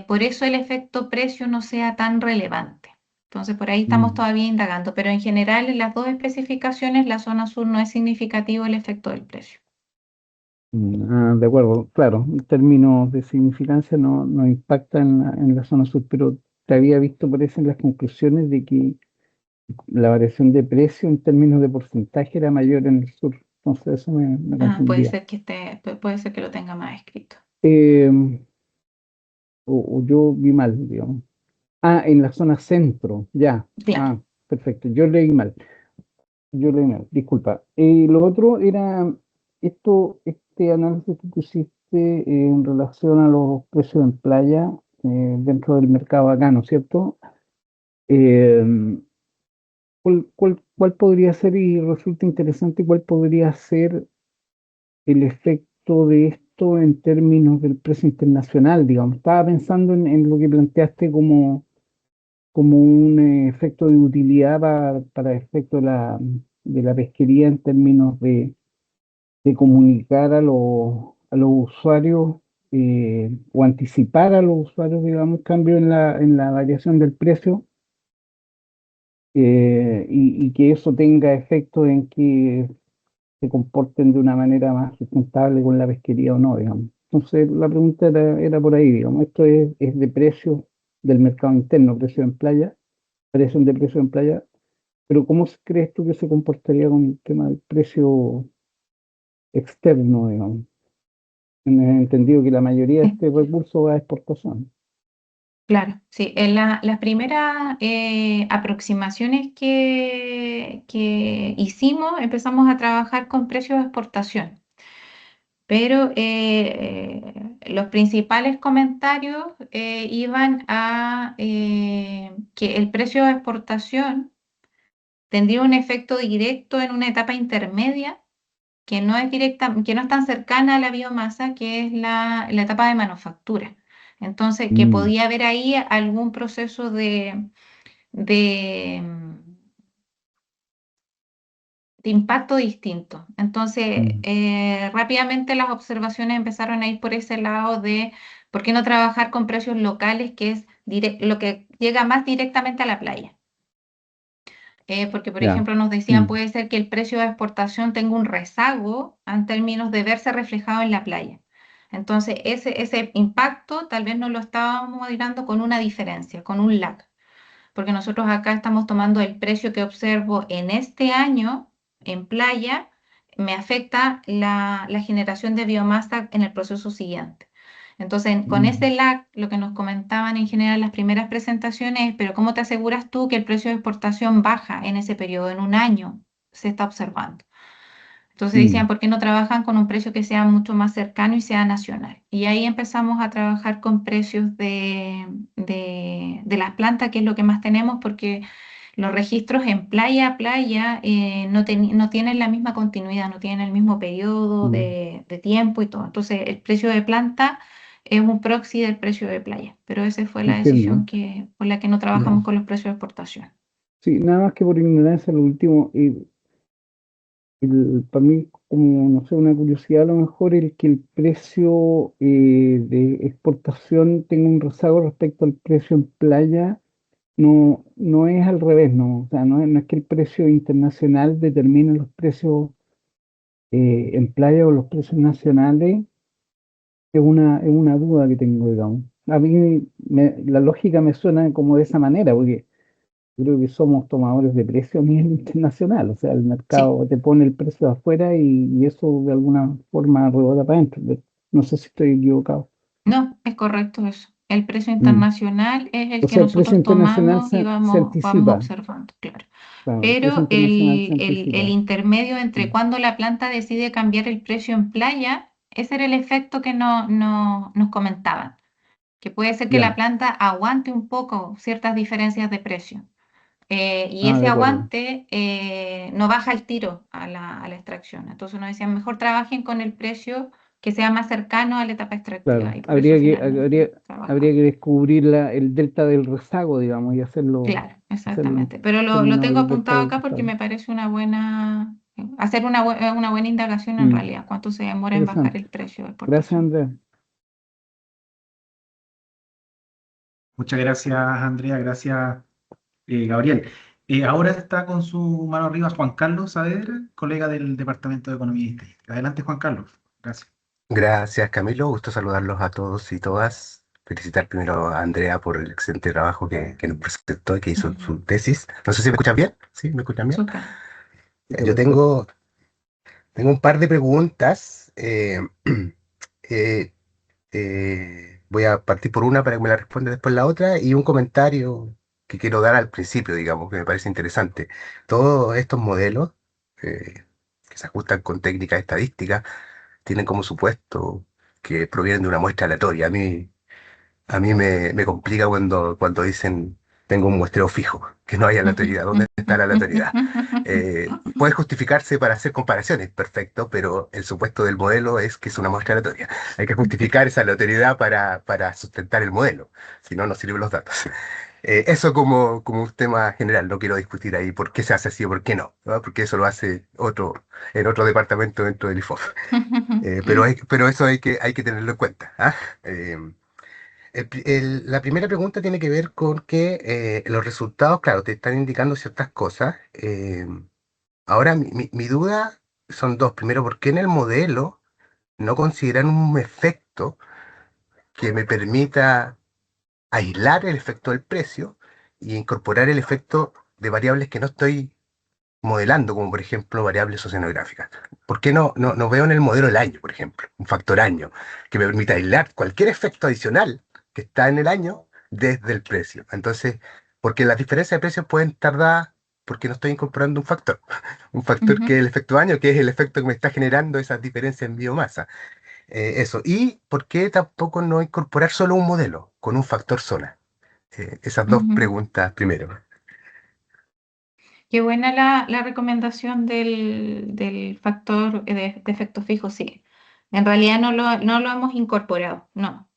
por eso el efecto precio no sea tan relevante. Entonces, por ahí estamos mm. todavía indagando, pero en general en las dos especificaciones, la zona sur no es significativo el efecto del precio. Ah, de acuerdo, claro, en términos de significancia no impacta en la zona sur, pero te había visto, parece, en las conclusiones de que la variación de precio en términos de porcentaje era mayor en el sur. Entonces eso me Ah, puede confundía. ser que puede ser que lo tenga más escrito. Eh, o yo vi mal, digamos. Ah, en la zona centro, ya. Claro. Ah, perfecto. Yo leí mal. Yo leí mal, disculpa. Lo otro era este análisis que tú hiciste en relación a los precios en playa dentro del mercado acá, ¿no es cierto? Eh, ¿Cuál podría ser, y resulta interesante, cuál podría ser el efecto de esto en términos del precio internacional, digamos? Estaba pensando en lo que planteaste como un efecto de utilidad para efecto de la pesquería en términos de comunicar a los usuarios o anticipar a los usuarios, digamos, cambio en la variación del precio y que eso tenga efecto en que se comporten de una manera más sustentable con la pesquería o no, digamos. Entonces, la pregunta era por ahí, digamos. Esto es de precio del mercado interno, precio en playa, variación de precio en playa, pero ¿cómo crees tú que se comportaría con el tema del precio externo, digamos? En el entendido que la mayoría de Sí. este recurso va a exportación. Claro, sí. En las primeras aproximaciones que hicimos, empezamos a trabajar con precios de exportación. Pero los principales comentarios iban a que el precio de exportación tendría un efecto directo en una etapa intermedia que no es directa, que no es tan cercana a la biomasa, que es la etapa de manufactura. Entonces, que podía haber ahí algún proceso de, de impacto distinto. Entonces, rápidamente las observaciones empezaron a ir por ese lado de por qué no trabajar con precios locales, que es lo que llega más directamente a la playa. Porque, por Ya. ejemplo, nos decían, puede ser que el precio de exportación tenga un rezago en términos de verse reflejado en la playa. Entonces, ese impacto tal vez no lo estábamos moderando con una diferencia, con un lag. Porque nosotros acá estamos tomando el precio que observo en este año en playa, me afecta la generación de biomasa en el proceso siguiente. Entonces, con ese lag, lo que nos comentaban en general las primeras presentaciones es, pero ¿cómo te aseguras tú que el precio de exportación baja en ese periodo? En un año se está observando. Entonces decían, ¿por qué no trabajan con un precio que sea mucho más cercano y sea nacional? Y ahí empezamos a trabajar con precios de las plantas, que es lo que más tenemos, porque los registros en playa a playa no tienen la misma continuidad, no tienen el mismo periodo de tiempo y todo. Entonces el precio de planta es un proxy del precio de playa, pero esa fue la decisión por la que no trabajamos con los precios de exportación. Sí, nada más que por ignorancia, lo último, para mí, como, no sé, una curiosidad a lo mejor, el que el precio de exportación tenga un rezago respecto al precio en playa, no es al revés, no. O sea, no es que el precio internacional determine los precios en playa o los precios nacionales, es una duda que tengo, digamos. A mí la lógica me suena como de esa manera, porque creo que somos tomadores de precios a nivel internacional, o sea, el Sí, mercado te pone el precio de afuera y eso de alguna forma rebota para adentro. No sé si estoy equivocado. no, es correcto eso. El precio Mm. internacional es el O que sea, el precio nosotros internacional tomamos y se vamos anticipa, observando, claro. claro, el precio Pero internacional se el anticipa. intermedio entre Mm, cuando la planta decide cambiar el precio en playa, ese era el efecto que nos comentaban, que puede ser que la Ya, planta aguante un poco ciertas diferencias de precio. Y de ese acuerdo. aguante no baja el tiro a la extracción. Entonces nos decían, mejor trabajen con el precio que sea más cercano a la etapa extractiva. Claro, Y por eso finalmente habría trabajamos. que descubrir el delta del rezago, digamos, y Claro, hacerlo exactamente. en Pero lo términos tengo del delta apuntado del acá porque rezago. me parece hacer una buena indagación en Mm, realidad, cuánto se demora en bajar interesante. el precio de Gracias, exportación. Andrea. Muchas gracias, Andrea. Gracias, Gabriel. Ahora está con su mano arriba Juan Carlos Saavedra, colega del Departamento de Economía y Estadística. Adelante, Juan Carlos. Gracias. Gracias, Camilo. Gusto saludarlos a todos y todas. Felicitar primero a Andrea por el excelente trabajo que nos presentó y que hizo su tesis. No sé si me escuchan bien. ¿Sí? ¿Me escuchan bien? Súper. Yo tengo un par de preguntas. Eh, voy a partir por una para que me la responda después la otra y un comentario que quiero dar al principio, digamos, que me parece interesante. Todos estos modelos que se ajustan con técnicas estadísticas tienen como supuesto que provienen de una muestra aleatoria. A mí me complica cuando dicen tengo un muestreo fijo, que no hay aleatoriedad. ¿Dónde está la aleatoriedad? Puede justificarse para hacer comparaciones, perfecto, pero el supuesto del modelo es que es una muestra aleatoria. Hay que justificar esa aleatoriedad para sustentar el modelo, si no, no sirven los datos. Eso como un tema general, no quiero discutir ahí por qué se hace así o por qué no, ¿no? Porque eso lo hace en otro departamento dentro del IFOF. Pero eso hay que tenerlo en cuenta. ¿Ah? Eh, la primera pregunta tiene que ver con que los resultados, claro, te están indicando ciertas cosas. Ahora, mi duda son dos. Primero, ¿por qué en el modelo no consideran un efecto que me permita aislar el efecto del precio y incorporar el efecto de variables que no estoy modelando, como por ejemplo variables oceanográficas? ¿Por qué no veo en el modelo el año, por ejemplo, un factor año, que me permita aislar cualquier efecto adicional que está en el año desde el precio? Entonces, porque las diferencias de precios pueden estar dadas porque no estoy incorporando un factor que es el efecto año, que es el efecto que me está generando esas diferencias en biomasa. Eso. ¿Y por qué tampoco no incorporar solo un modelo con un factor zona? Esas dos Ujú. preguntas primero. Qué buena la recomendación del factor de efecto fijo, sí. En realidad no lo hemos incorporado, no.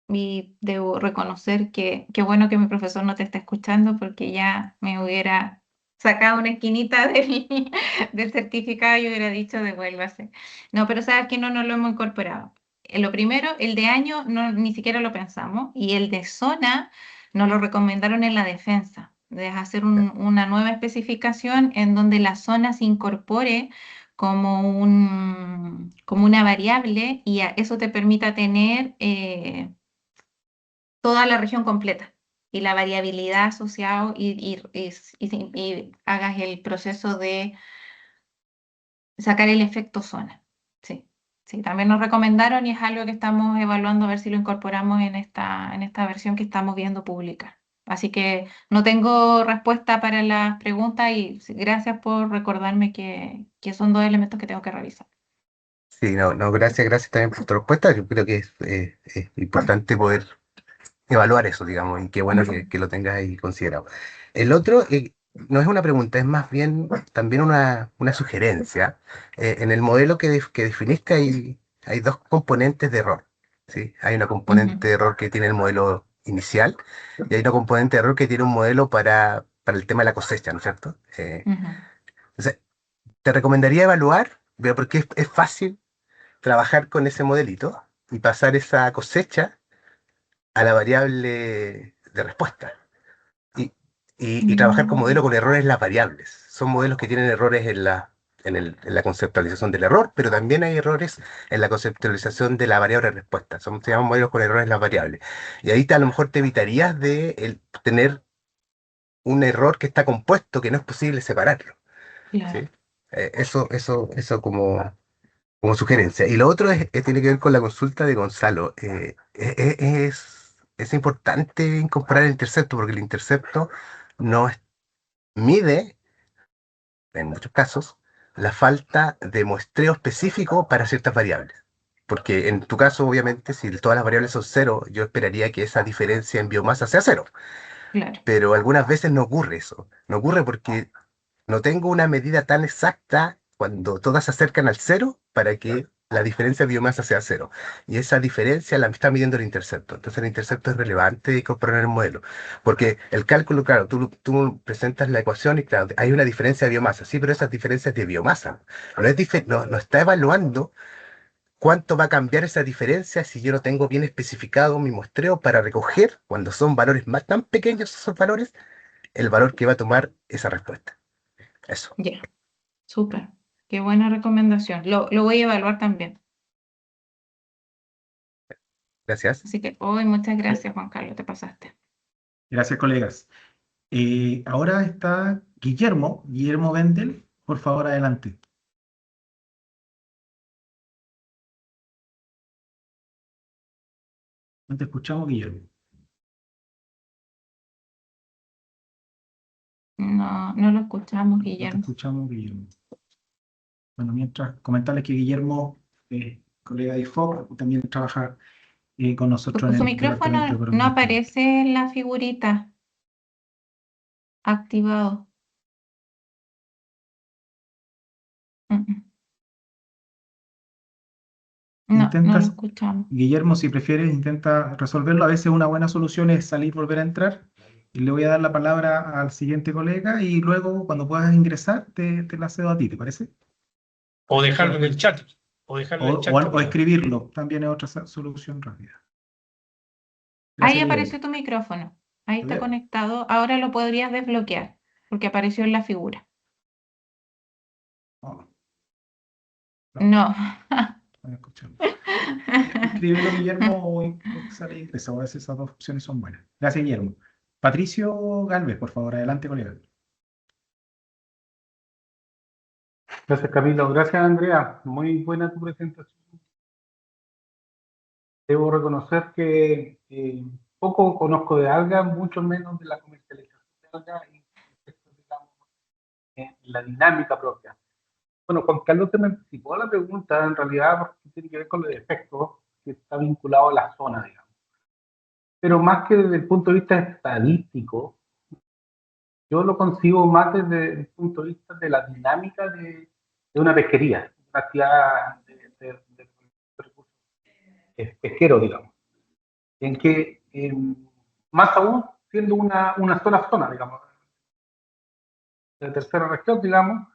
Y debo reconocer que qué bueno que mi profesor no te está escuchando porque ya me hubiera sacado una esquinita del certificado y hubiera dicho devuélvase. No, pero sabes que no lo hemos incorporado. Lo primero, el de año, no, ni siquiera lo pensamos. Y el de zona nos lo recomendaron en la defensa, de hacer una nueva especificación en donde la zona se incorpore como una variable y eso te permita tener toda la región completa y la variabilidad asociada y hagas el proceso de sacar el efecto zona. Sí, sí, también nos recomendaron y es algo que estamos evaluando a ver si lo incorporamos en esta versión que estamos viendo publicar. Así que no tengo respuesta para las preguntas y gracias por recordarme que son dos elementos que tengo que revisar. Sí, no, gracias también por tu respuesta. Yo creo que es importante poder evaluar eso, digamos, y qué bueno que lo tengas ahí considerado. El otro no es una pregunta, es más bien también una sugerencia. En el modelo que definiste hay dos componentes de error, ¿sí? Hay una componente de error que tiene el modelo inicial y hay una componente de error que tiene un modelo para el tema de la cosecha, ¿no es cierto? Ujú. Entonces, te recomendaría evaluar, veo, porque es fácil trabajar con ese modelito y pasar esa cosecha a la variable de respuesta. Y, y trabajar con modelos Mm, con errores en las variables. Son modelos que tienen errores en la conceptualización del error, pero también hay errores en la conceptualización de la variable de respuesta. Se llaman modelos con errores en las variables. Y ahí a lo mejor te evitarías de tener un error que está compuesto, que no es posible separarlo. ¿Sí? claro. Eso como sugerencia. Y lo otro tiene que ver con la consulta de Gonzalo. Es importante incorporar el intercepto, porque el intercepto nos mide, en muchos casos, la falta de muestreo específico para ciertas variables. Porque en tu caso, obviamente, si todas las variables son cero, yo esperaría que esa diferencia en biomasa sea cero. Claro. Pero algunas veces no ocurre eso. No ocurre porque no tengo una medida tan exacta cuando todas se acercan al cero para que la diferencia de biomasa sea cero. Y esa diferencia la está midiendo el intercepto. Entonces el intercepto es relevante de incorporar en el modelo. Porque el cálculo, claro, tú presentas la ecuación y claro, hay una diferencia de biomasa. Sí, pero esas diferencias de biomasa. No está evaluando cuánto va a cambiar esa diferencia si yo no tengo bien especificado mi muestreo para recoger, cuando son valores más tan pequeños esos valores, el valor que va a tomar esa respuesta. Eso. Ya, súper. Qué buena recomendación. Lo voy a evaluar también. Gracias. Así que hoy muchas gracias, Juan Carlos, te pasaste. Gracias, colegas. Ahora está Guillermo Wendel, por favor, adelante. No te escuchamos, Guillermo. No lo escuchamos, No te Guillermo. escuchamos, Guillermo. Bueno, mientras comentarles que Guillermo, colega de IFOC, también trabaja con nosotros en Su el Departamento de micrófono no Economía Pública. aparece en la figurita activado. Mm, mm. No lo Intentas, escuchamos. Guillermo, si prefieres, intenta resolverlo. A veces una buena solución es salir, volver a entrar. Y le voy a dar la palabra al siguiente colega y luego, cuando puedas ingresar, te la cedo a ti, ¿te parece? O dejarlo en el chat. O dejarlo en el chat O también. escribirlo, también es otra solución rápida. Ahí Gracias, Guillermo. apareció tu micrófono. Ahí A está ver. conectado. Ahora lo podrías desbloquear porque apareció en la figura. Oh, no, No. no escuchamos. Escríbelo, Guillermo, o sale y ingresa. A veces esas dos opciones son buenas. Gracias, Guillermo. Patricio Galvez, por favor, adelante, colega. Gracias, Camilo. Gracias, Andrea. Muy buena tu presentación. Debo reconocer que poco conozco de algas, mucho menos de la comercialización de algas y digamos, en la dinámica propia. Bueno, Juan Carlos te me anticipó la pregunta, en realidad, porque tiene que ver con los efectos que está vinculado a la zona, digamos. Pero más que desde el punto de vista estadístico, yo lo concibo más desde el punto de vista de la dinámica de una pesquería, una actividad de recursos pesqueros, digamos, en que, más aún, siendo una sola zona, digamos, de tercera región, digamos,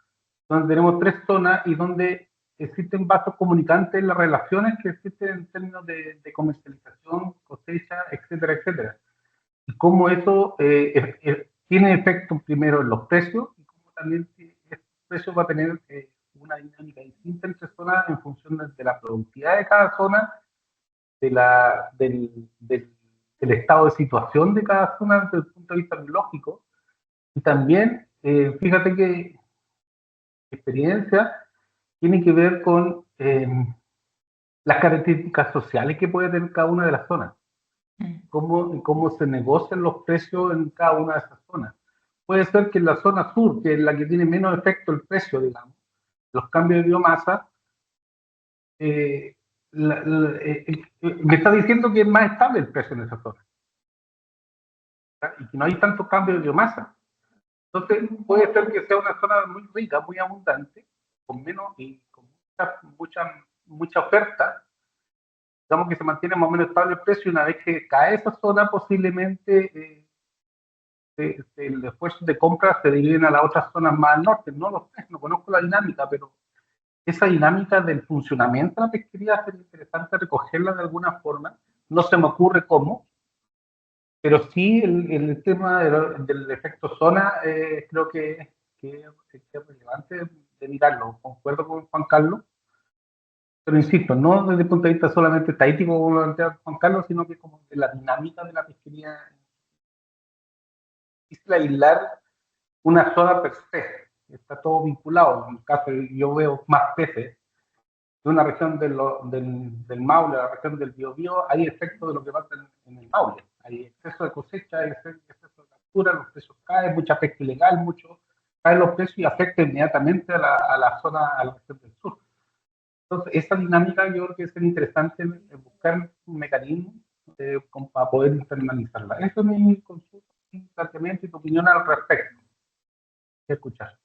donde tenemos tres zonas y donde existen vasos comunicantes en las relaciones que existen en términos de comercialización, cosecha, etcétera, etcétera. Y cómo eso tiene efecto primero en los precios y cómo también estos precios va a tener una dinámica distinta entre zonas en función de la productividad de cada zona, del estado de situación de cada zona desde el punto de vista biológico. Y también, fíjate que experiencia tiene que ver con las características sociales que puede tener cada una de las zonas, cómo se negocian los precios en cada una de esas zonas. Puede ser que en la zona sur, que es la que tiene menos efecto el precio, digamos, los cambios de biomasa, eh, me está diciendo que es más estable el precio en esa zona, ¿verdad? Y que no hay tanto cambio de biomasa. Entonces, puede ser que sea una zona muy rica, muy abundante, con menos y con mucha oferta, digamos que se mantiene más o menos estable el precio, y una vez que cae esa zona, posiblemente el esfuerzo de compra se dividen a las otras zonas más al norte. No lo sé, no conozco la dinámica, pero esa dinámica del funcionamiento de la pesquería sería interesante recogerla de alguna forma. No se me ocurre cómo, pero sí el tema del efecto zona creo que es relevante de mirarlo. Concuerdo con Juan Carlos, pero insisto, no desde el punto de vista solamente estadístico como lo plantea Juan Carlos, sino que como de la dinámica de la pesquería. Es aislar una zona per se, está todo vinculado. En el caso yo veo más peces de una región del Maule, la región del Biobío, hay efecto de lo que pasa en el Maule. Hay exceso de cosecha, hay exceso de captura, los precios caen, mucha pesca ilegal, caen los precios y afecta inmediatamente a la zona, a la región del sur. Entonces, esa dinámica yo creo que es interesante buscar un mecanismo para poder internalizarla. Eso es mi consulta, mi planteamiento y tu opinión al respecto. Escuchar.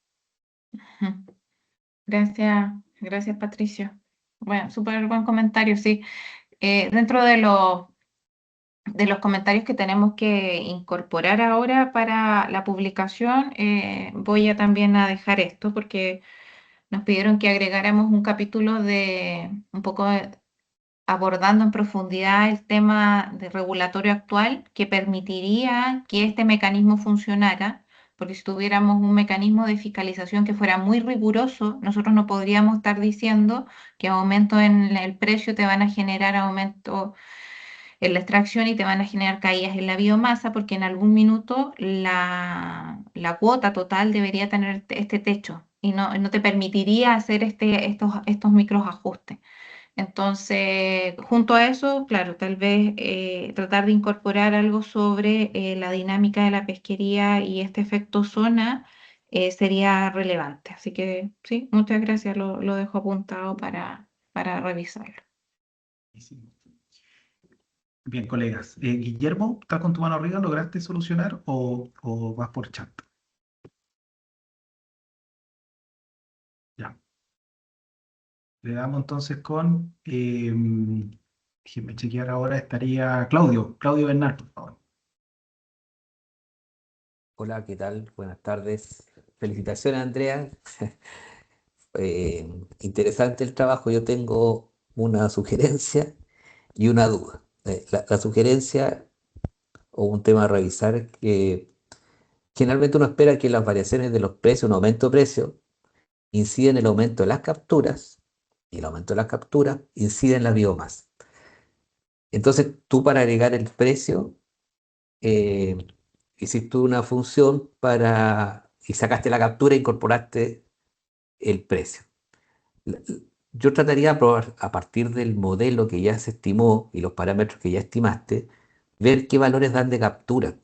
Gracias, Patricio. Bueno, súper buen comentario, sí. Dentro de los comentarios que tenemos que incorporar ahora para la publicación, voy a también a dejar esto porque nos pidieron que agregáramos un capítulo de un poco abordando en profundidad el tema de regulatorio actual que permitiría que este mecanismo funcionara, porque si tuviéramos un mecanismo de fiscalización que fuera muy riguroso, nosotros no podríamos estar diciendo que aumento en el precio te van a generar aumento en la extracción y te van a generar caídas en la biomasa, porque en algún minuto la cuota total debería tener este techo y no te permitiría hacer estos micros ajustes. Entonces, junto a eso, claro, tal vez tratar de incorporar algo sobre la dinámica de la pesquería y este efecto zona sería relevante. Así que sí, muchas gracias, lo dejo apuntado para revisarlo. Bien, colegas. Guillermo, ¿estás con tu mano arriba? ¿Lograste solucionar o vas por chat? Ya. Le damos entonces con... déjenme chequear ahora, estaría Claudio. Claudio Bernal, por favor. Hola, ¿qué tal? Buenas tardes. Felicitaciones, Andrea. Interesante el trabajo. Yo tengo una sugerencia y una duda. La sugerencia o un tema a revisar que generalmente uno espera que las variaciones de los precios, un aumento de precios, incide en el aumento de las capturas y el aumento de las capturas incide en la biomasa. Entonces, tú para agregar el precio, eh, hiciste una función y sacaste la captura e incorporaste el precio. Yo trataría de probar a partir del modelo que ya se estimó y los parámetros que ya estimaste, ver qué valores dan de captura.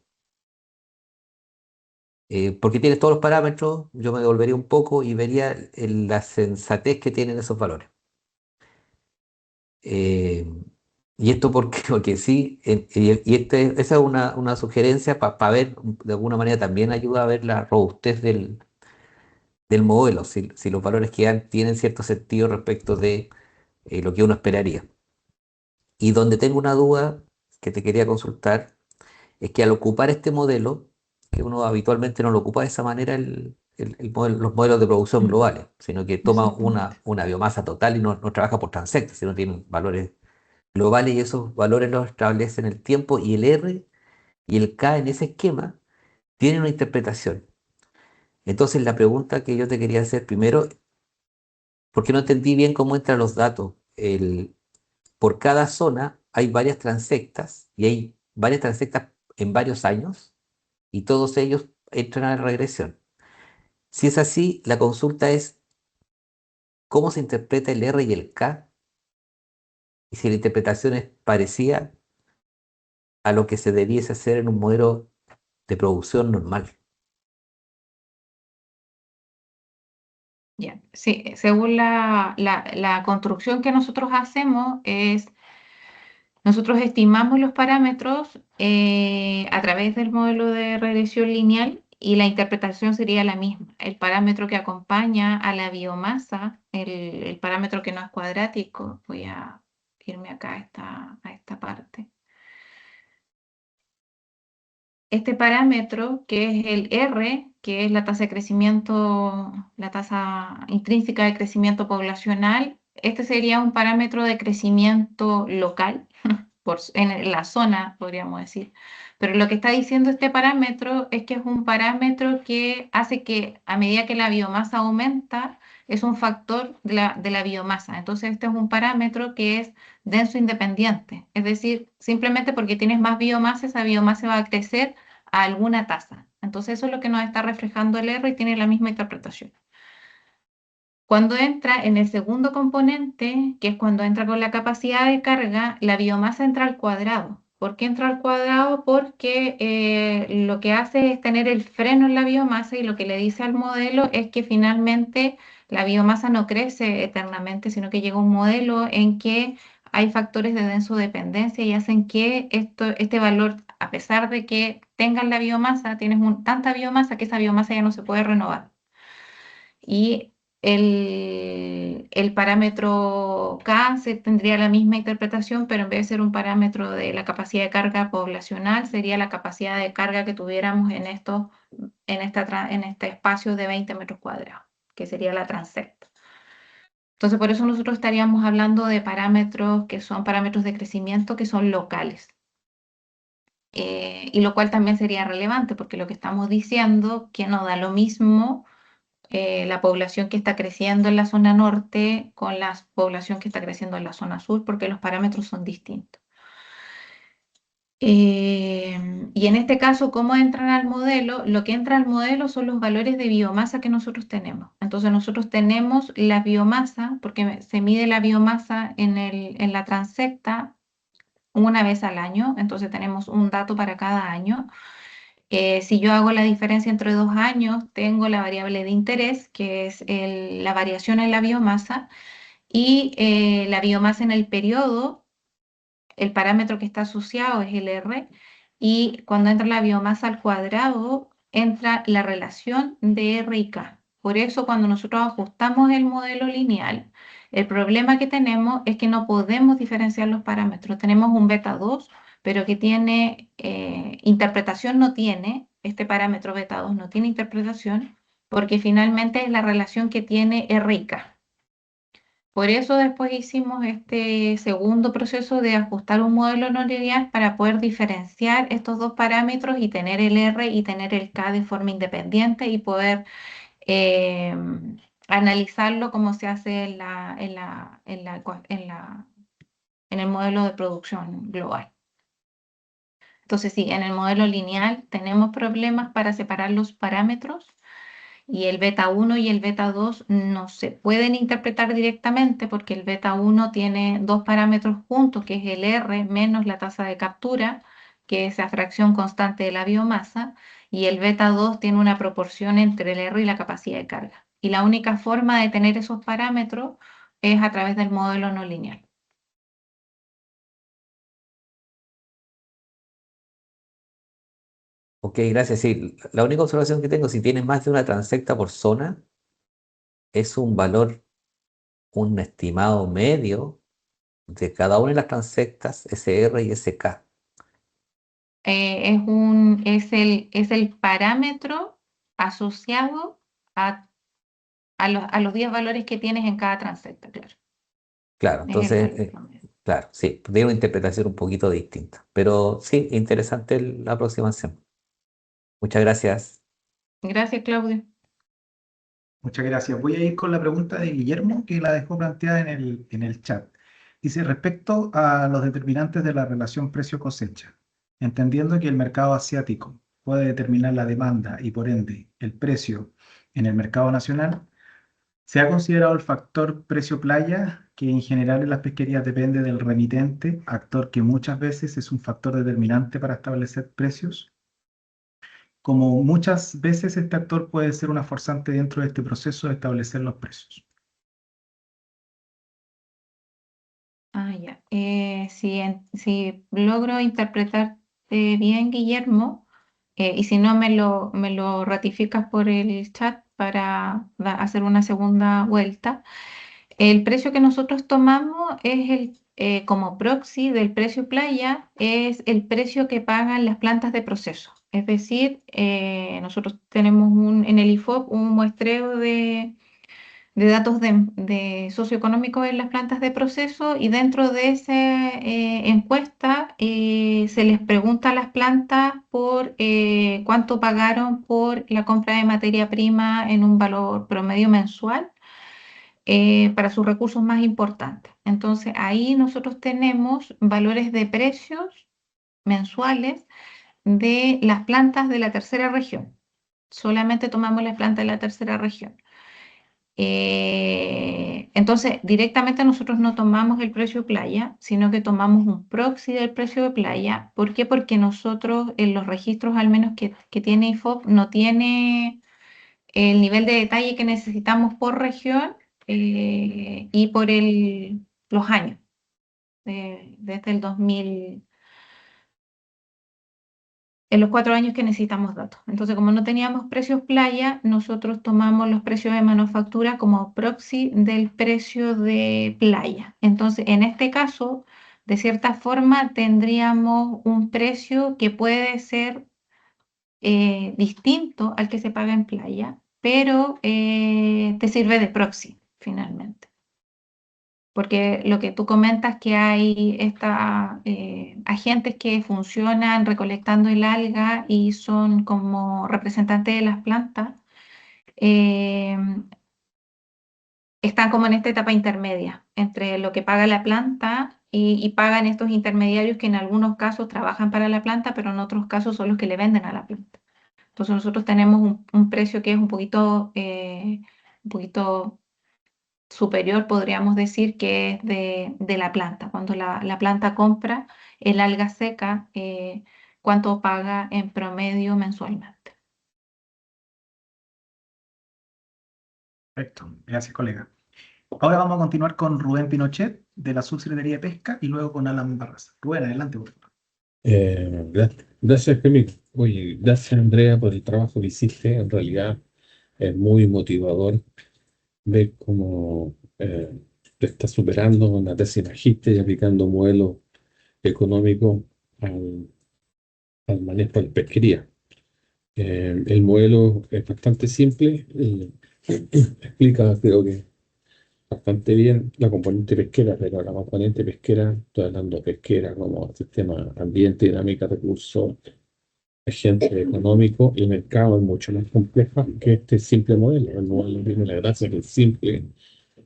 Porque tienes todos los parámetros, yo me devolvería un poco y vería la sensatez que tienen esos valores. Eh, y esto porque, porque sí, esa es una sugerencia para ver, de alguna manera también ayuda a ver la robustez del modelo, si los valores que dan tienen cierto sentido respecto de lo que uno esperaría. Y donde tengo una duda que te quería consultar es que al ocupar este modelo, que uno habitualmente no lo ocupa de esa manera los modelos de producción globales, sino que toma Exactamente. una biomasa total y no trabaja por transectos, sino tiene valores globales y esos valores los establece en el tiempo y el R y el K en ese esquema tienen una interpretación. Entonces la pregunta que yo te quería hacer primero, porque no entendí bien cómo entran los datos. Por cada zona hay varias transectas y hay varias transectas en varios años y todos ellos entran a la regresión. Si es así, la consulta es cómo se interpreta el R y el K y si la interpretación es parecida a lo que se debiese hacer en un modelo de producción normal. Ya. Sí, según la construcción que nosotros hacemos es, nosotros estimamos los parámetros a través del modelo de regresión lineal y la interpretación sería la misma. El parámetro que acompaña a la biomasa, el parámetro que no es cuadrático, voy a irme acá a esta parte. Este parámetro, que es el R, que es la tasa de crecimiento, la tasa intrínseca de crecimiento poblacional, este sería un parámetro de crecimiento local, en la zona, podríamos decir. Pero lo que está diciendo este parámetro es que es un parámetro que hace que a medida que la biomasa aumenta, es un factor de la biomasa. Entonces, este es un parámetro que es denso independiente. Es decir, simplemente porque tienes más biomasa, esa biomasa va a crecer a alguna tasa. Entonces, eso es lo que nos está reflejando el R y tiene la misma interpretación. Cuando entra en el segundo componente, que es cuando entra con la capacidad de carga, la biomasa entra al cuadrado. ¿Por qué entra al cuadrado? Porque lo que hace es tener el freno en la biomasa y lo que le dice al modelo es que finalmente la biomasa no crece eternamente, sino que llega un modelo en que hay factores de densodependencia y hacen que este valor, a pesar de que tengas la biomasa, tienes tanta biomasa que esa biomasa ya no se puede renovar. Y el parámetro K tendría la misma interpretación, pero en vez de ser un parámetro de la capacidad de carga poblacional, sería la capacidad de carga que tuviéramos en este espacio de 20 metros cuadrados, que sería la transecta. Entonces, por eso nosotros estaríamos hablando de parámetros que son parámetros de crecimiento que son locales. Y lo cual también sería relevante, porque lo que estamos diciendo que no da lo mismo la población que está creciendo en la zona norte con la población que está creciendo en la zona sur, porque los parámetros son distintos. Y en este caso, ¿cómo entran al modelo? Lo que entra al modelo son los valores de biomasa que nosotros tenemos. Entonces nosotros tenemos la biomasa, porque se mide la biomasa en la transecta una vez al año, entonces tenemos un dato para cada año. Si yo hago la diferencia entre 2 años, tengo la variable de interés, que es la variación en la biomasa, y la biomasa en el periodo, el parámetro que está asociado es el R, y cuando entra la biomasa al cuadrado, entra la relación de R y K. Por eso, cuando nosotros ajustamos el modelo lineal, el problema que tenemos es que no podemos diferenciar los parámetros. Tenemos un beta 2, pero que tiene interpretación, no tiene, este parámetro beta 2 no tiene interpretación, porque finalmente es la relación que tiene R y K. Por eso después hicimos este segundo proceso de ajustar un modelo no lineal para poder diferenciar estos dos parámetros y tener el R y tener el K de forma independiente y poder eh, analizarlo como se hace en el modelo de producción global. Entonces sí, en el modelo lineal tenemos problemas para separar los parámetros y el beta 1 y el beta 2 no se pueden interpretar directamente porque el beta 1 tiene dos parámetros juntos, que es el R menos la tasa de captura, que es la fracción constante de la biomasa, y el beta 2 tiene una proporción entre el R y la capacidad de carga. Y la única forma de tener esos parámetros es a través del modelo no lineal. Ok, gracias. Sí, la única observación que tengo, si tienes más de una transecta por zona, es un valor, un estimado medio de cada una de las transectas SR y SK. Es el parámetro asociado a los 10 valores que tienes en cada transecta, claro. Claro, Es el entonces, valor promedio. claro, sí, tiene una interpretación un poquito distinta. Pero sí, interesante la aproximación. Muchas gracias. Gracias, Claudio. Muchas gracias. Voy a ir con la pregunta de Guillermo, que la dejó planteada en el chat. Dice, respecto a los determinantes de la relación precio-cosecha, entendiendo que el mercado asiático puede determinar la demanda y por ende el precio en el mercado nacional, ¿se ha considerado el factor precio-playa, que en general en las pesquerías depende del remitente, actor que muchas veces es un factor determinante para establecer precios? Como muchas veces este actor puede ser una forzante dentro de este proceso de establecer los precios. Ya. Si logro interpretarte bien, Guillermo, y si no me lo ratificas por el chat para hacer una segunda vuelta, el precio que nosotros tomamos es como proxy del precio playa, es el precio que pagan las plantas de proceso. Es decir, nosotros tenemos en el IFOP un muestreo de datos de socioeconómicos en las plantas de proceso, y dentro de esa encuesta se les pregunta a las plantas por cuánto pagaron por la compra de materia prima en un valor promedio mensual para sus recursos más importantes. Entonces ahí nosotros tenemos valores de precios mensuales de las plantas de la tercera región. Solamente tomamos las plantas de la tercera región. Entonces, directamente nosotros no tomamos el precio playa, sino que tomamos un proxy del precio de playa. ¿Por qué? Porque nosotros, en los registros al menos que tiene IFOP, no tiene el nivel de detalle que necesitamos por región y por los años, desde el 2000, en los 4 años que necesitamos datos. Entonces, como no teníamos precios playa, nosotros tomamos los precios de manufactura como proxy del precio de playa. Entonces, en este caso, de cierta forma, tendríamos un precio que puede ser distinto al que se paga en playa, pero te sirve de proxy, finalmente. Porque lo que tú comentas, que hay agentes que funcionan recolectando el alga y son como representantes de las plantas, eh, están como en esta etapa intermedia entre lo que paga la planta y pagan estos intermediarios que en algunos casos trabajan para la planta, pero en otros casos son los que le venden a la planta. Entonces nosotros tenemos un precio que es un poquito superior, podríamos decir, que es de la planta. Cuando la planta compra el alga seca, cuánto paga en promedio mensualmente. Perfecto, gracias colega. Ahora vamos a continuar con Rubén Pinochet de la Subsecretaría de Pesca y luego con Alan Barraza. Rubén, adelante, por favor. Gracias, Camilo. Oye, gracias, Andrea, por el trabajo que hiciste. En realidad es muy motivador ver cómo te estás superando una tesis magíster y aplicando modelos económicos al, al manejo de la pesquería. El modelo es bastante simple, explica, creo que bastante bien la componente pesquera, pero la componente pesquera, estoy hablando de pesquera como sistema ambiente, dinámica, recursos, agente económico y mercado, es mucho más compleja que este simple modelo. El modelo tiene la gracia que es simple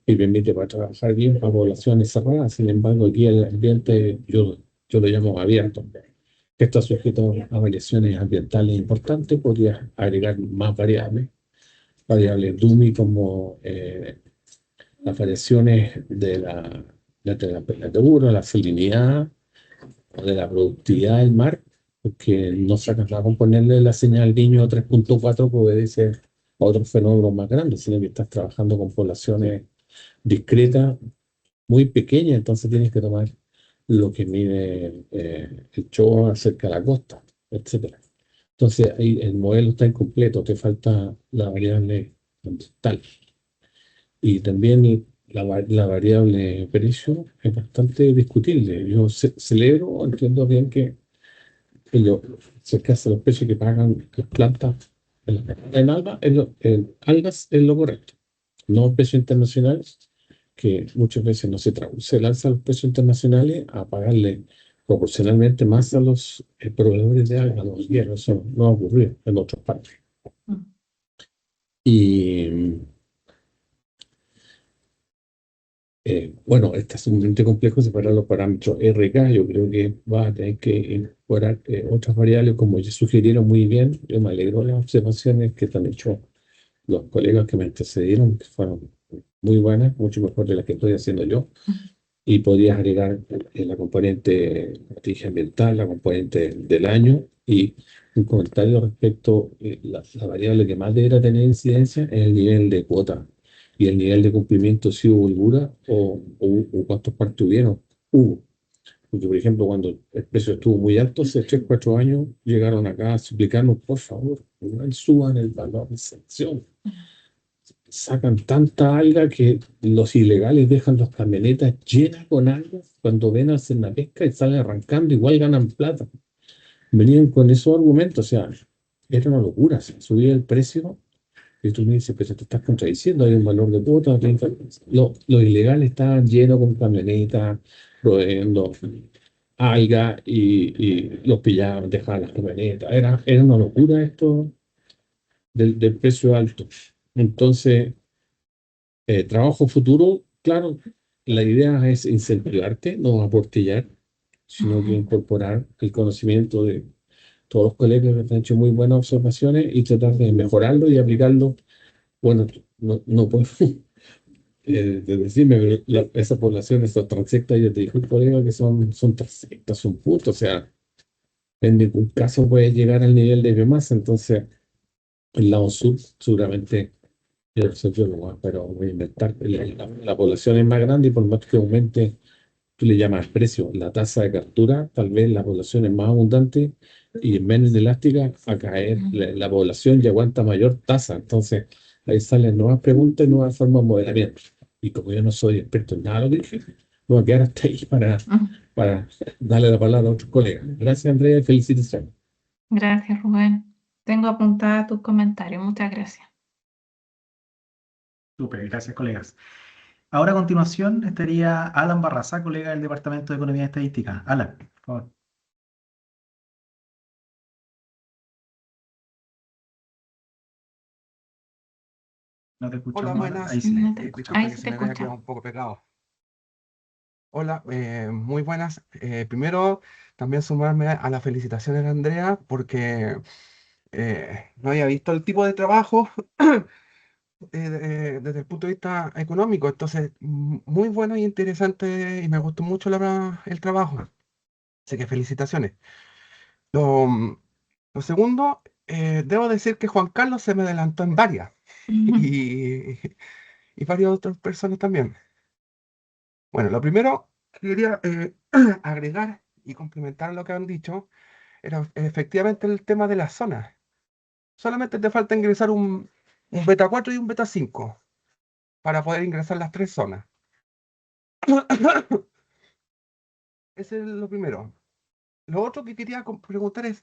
y permite para trabajar bien para poblaciones cerradas. Sin embargo, aquí el ambiente yo lo llamo abierto, que está sujeto a variaciones ambientales importantes. Podría agregar más variables DUMI como las variaciones de la temperatura, la salinidad o de la productividad del mar, porque no sacas nada con ponerle la señal niño 3.4 que obedece a otros fenómenos más grandes, sino que estás trabajando con poblaciones discretas, muy pequeñas, entonces tienes que tomar lo que mide el show cerca de la costa, etcétera. Entonces ahí el modelo está incompleto, te falta la variable ambiental. Y también la variable precio es bastante discutible. Yo celebro, entiendo bien que ellos se casa los precios que pagan las plantas en algas es lo correcto, no precios internacionales, que muchas veces no se traduce. Se lanzan los precios internacionales a pagarle proporcionalmente más a los proveedores de algas, a los hierros. Eso no ha ocurrido en otras partes. Mm. Y bueno, está sumamente complejo separar los parámetros RK. Yo creo que va a tener que incorporar otras variables, como ya sugirieron muy bien. Yo me alegro de las observaciones que han hecho los colegas que me antecedieron, que fueron muy buenas, mucho mejor de las que estoy haciendo yo. Y podrías agregar la componente estrategia ambiental, la componente del año y un comentario respecto a la variable que más deberá tener incidencia es el nivel de cuota y el nivel de cumplimiento, si hubo holgura o cuántos partes hubieron. Hubo. Porque, por ejemplo, cuando el precio estuvo muy alto, hace 3, 4 años, llegaron acá a suplicarnos, por favor, igual suban el valor de sección. Sacan tanta alga que los ilegales dejan las camionetas llenas con algas cuando ven hacen la pesca y salen arrancando, igual ganan plata. Venían con esos argumentos, o sea, era una locura, o sea, subía el precio y tú me dices, pero te estás contradiciendo, hay un valor de cuota. Los ilegales estaban llenos con camionetas, proveyendo alga y los pillaban, dejaban las camionetas. Era una locura esto del precio alto. Entonces, trabajo futuro, claro, la idea es incentivarte, no aportillar, sino que incorporar el conocimiento de todos los colegas que han hecho muy buenas observaciones y tratar de mejorarlo y aplicarlo. Bueno, no puedo decirme, pero esa población, estos transectas, ya te dijo el colega que son transectas, son putos, o sea, en ningún caso puede llegar al nivel de biomasa, entonces el lado sur seguramente. Yo soy biólogo, pero voy a inventar. La población es más grande y por más que aumente, tú le llamas precio, la tasa de captura, tal vez la población es más abundante y es menos elástica a caer. La población ya aguanta mayor tasa. Entonces, ahí salen nuevas preguntas y nuevas formas de modelamiento. Y como yo no soy experto en nada de lo que dije, me voy a quedar hasta ahí para darle la palabra a otros colegas. Gracias, Andrea, y felicitaciones. Gracias, Rubén. Tengo apuntada tus comentarios. Muchas gracias. Súper, gracias, colegas. Ahora a continuación estaría Alan Barraza, colega del Departamento de Economía y Estadística. Alan, por favor. No te Hola, escuchamos, Alan. buenas. Ahí sí. No te Disculpe Ahí que se se te me había escucha. quedado un poco pegado. Hola, muy buenas. Primero, también sumarme a las felicitaciones de Andrea porque no había visto el tipo de trabajo desde el punto de vista económico. Entonces, muy bueno y interesante y me gustó mucho el trabajo. Así que felicitaciones. Lo, mm, lo segundo, debo decir que Juan Carlos se me adelantó en varias y, y varias otras personas también. Bueno, lo primero que quería agregar y complementar lo que han dicho era efectivamente el tema de las zonas. Solamente te falta ingresar un beta 4 y un beta 5 para poder ingresar las tres zonas. Ese es lo primero. Lo otro que quería preguntar es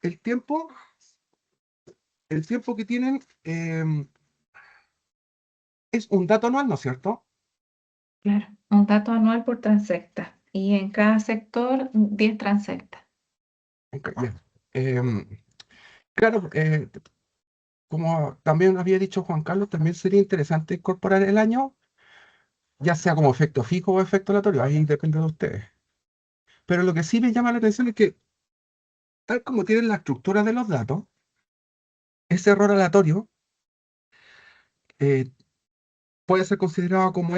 el tiempo, el tiempo que tienen es un dato anual, ¿no es cierto? Claro, un dato anual por transecta. Y en cada sector, 10 transectas. Ok, bien. Claro, como también había dicho Juan Carlos, también sería interesante incorporar el año, ya sea como efecto fijo o efecto aleatorio, ahí depende de ustedes. Pero lo que sí me llama la atención es que, tal como tienen la estructura de los datos, ese error aleatorio eh, puede ser considerado como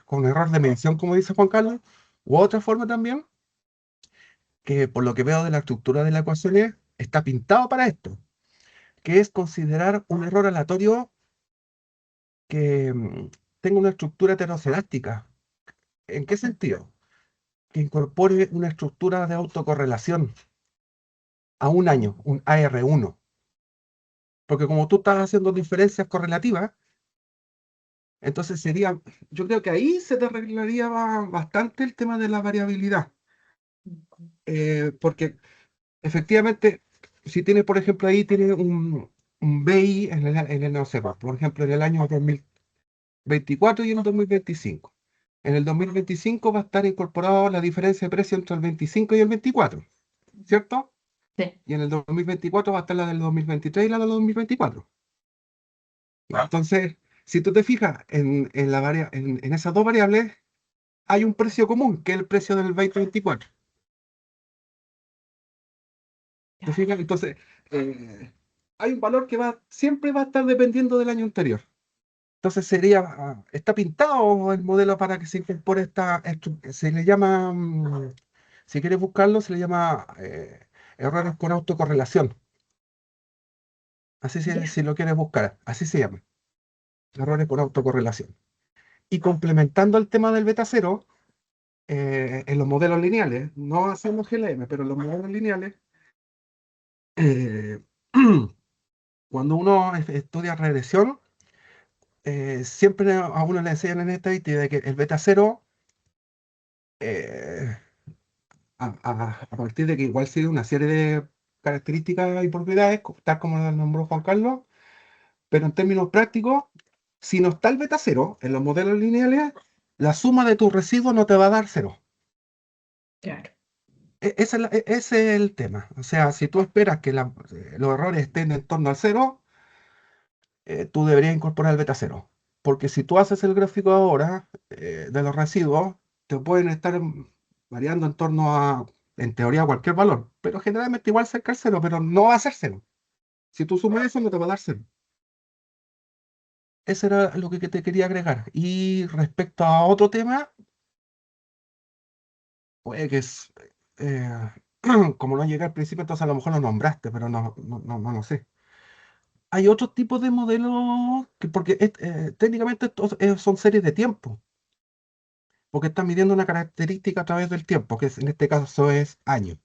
con error de medición, como dice Juan Carlos, u otra forma también, que por lo que veo de la estructura de la ecuación está pintado para esto, que es considerar un error aleatorio que tenga una estructura heteroscedástica. ¿En qué sentido? Que incorpore una estructura de autocorrelación a un año, un AR1. Porque como tú estás haciendo diferencias correlativas, entonces sería, yo creo que ahí se te arreglaría bastante el tema de la variabilidad. Porque efectivamente, si tienes, por ejemplo, ahí tiene un BI no sé, por ejemplo, en el año 2024 y en el 2025. En el 2025 va a estar incorporado la diferencia de precio entre el 25 y el 24, ¿cierto? Sí. Y en el 2024 va a estar la del 2023 y la del 2024. Entonces, si tú te fijas en esas dos variables, hay un precio común, que es el precio del 2024. ¿Te fijas? Entonces, hay un valor que siempre va a estar dependiendo del año anterior. Entonces está pintado el modelo para que se incorpore se le llama, si quieres buscarlo, se le llama errores por autocorrelación. Así Ya. si lo quieres buscar, así se llama, errores por autocorrelación. Y complementando el tema del beta cero, en los modelos lineales, no hacemos GLM, pero en los modelos lineales, eh, cuando uno estudia regresión, siempre a uno le enseñan en estadística de que el beta cero, eh, a partir de que igual sigue una serie de características y propiedades, tal como lo nombró Juan Carlos, pero en términos prácticos, si no está el beta cero en los modelos lineales, la suma de tus residuos no te va a dar cero. Claro. Ese es el tema. O sea, si tú esperas que los errores estén en torno al cero, tú deberías incorporar el beta cero. Porque si tú haces el gráfico ahora de los residuos, te pueden estar variando en torno a, en teoría, cualquier valor. Pero generalmente igual cerca al cero, pero no va a ser cero. Si tú sumas eso, no te va a dar cero. Eso era lo que te quería agregar. Y respecto a otro tema, puede que es, eh, como no llegué al principio, entonces a lo mejor lo nombraste, pero no lo sé. Hay otros tipos de modelos porque técnicamente estos son series de tiempo, porque están midiendo una característica a través del tiempo, que en este caso es año.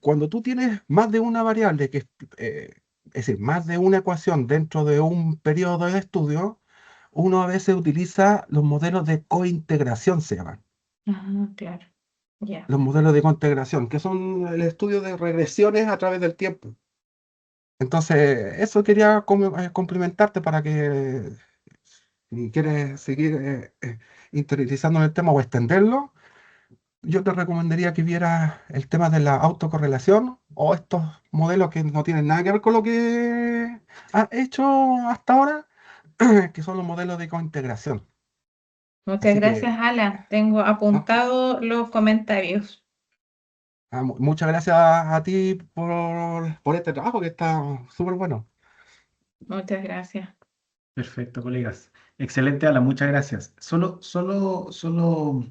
Cuando tú tienes más de una variable, es decir, más de una ecuación dentro de un periodo de estudio, uno a veces utiliza los modelos de cointegración, se llaman. Ah, claro. Ya. Los modelos de cointegración, que son el estudio de regresiones a través del tiempo. Entonces, eso quería complementarte para que si quieres seguir interiorizando en el tema o extenderlo, yo te recomendaría que vieras el tema de la autocorrelación o estos modelos que no tienen nada que ver con lo que has hecho hasta ahora, que son los modelos de cointegración. Muchas Así gracias, que, Alan. Tengo no, apuntado los comentarios. muchas gracias a ti por este trabajo que está súper bueno. Muchas gracias. Perfecto, colegas. Excelente, Alan, muchas gracias. Solo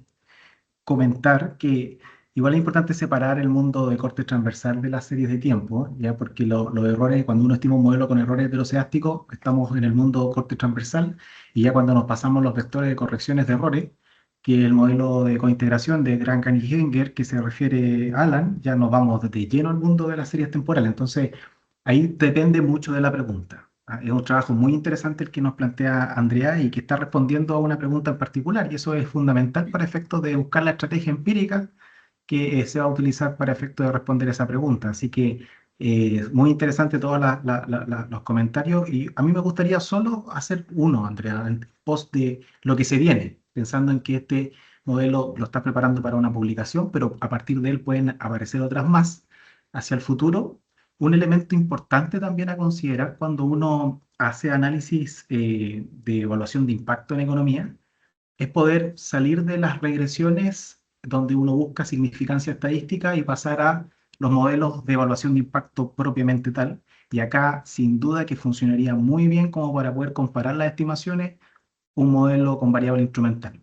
comentar que igual es importante separar el mundo de corte transversal de las series de tiempo, ya porque los errores, cuando uno estima un modelo con errores heteroscedásticos, estamos en el mundo corte transversal, y ya cuando nos pasamos los vectores de correcciones de errores, que el modelo de cointegración de Grancan y Henger, que se refiere a Alan, ya nos vamos de lleno al mundo de las series temporales. Entonces, ahí depende mucho de la pregunta. Es un trabajo muy interesante el que nos plantea Andrea y que está respondiendo a una pregunta en particular, y eso es fundamental para efectos de buscar la estrategia empírica que se va a utilizar para efectos de responder esa pregunta. Así que muy interesante todos los comentarios, y a mí me gustaría solo hacer uno, Andrea, en post de lo que se viene, pensando en que este modelo lo estás preparando para una publicación, pero a partir de él pueden aparecer otras más hacia el futuro. Un elemento importante también a considerar cuando uno hace análisis de evaluación de impacto en economía es poder salir de las regresiones donde uno busca significancia estadística y pasar a los modelos de evaluación de impacto propiamente tal. Y acá, sin duda, que funcionaría muy bien como para poder comparar las estimaciones, un modelo con variable instrumental.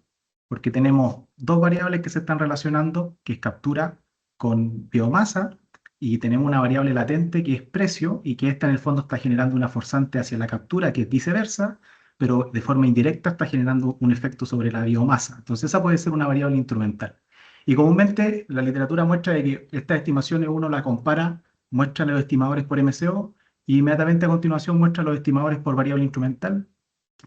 porque tenemos dos variables que se están relacionando, que es captura con biomasa, y tenemos una variable latente que es precio, y que esta en el fondo está generando una forzante hacia la captura, que es viceversa, pero de forma indirecta está generando un efecto sobre la biomasa. Entonces esa puede ser una variable instrumental. Y comúnmente la literatura muestra de que estas estimaciones uno la compara, muestra los estimadores por MCO, y inmediatamente a continuación muestra los estimadores por variable instrumental,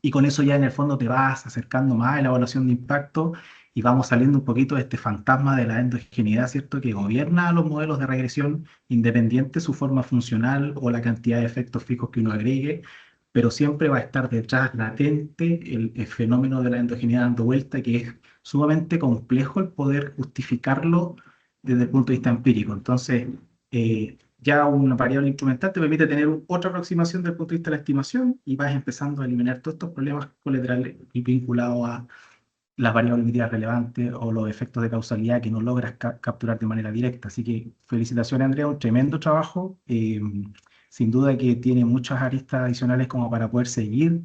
y con eso ya en el fondo te vas acercando más a la evaluación de impacto y vamos saliendo un poquito de este fantasma de la endogeneidad, ¿cierto? Que gobierna a los modelos de regresión independiente su forma funcional o la cantidad de efectos fijos que uno agregue, pero siempre va a estar detrás latente el fenómeno de la endogeneidad dando vuelta, que es sumamente complejo el poder justificarlo desde el punto de vista empírico. Entonces, ya una variable instrumental te permite tener otra aproximación desde el punto de vista de la estimación y vas empezando a eliminar todos estos problemas colaterales y vinculados a las variabilidades relevantes o los efectos de causalidad que no logras capturar de manera directa. Así que felicitaciones, Andrea, un tremendo trabajo. Sin duda que tiene muchas aristas adicionales como para poder seguir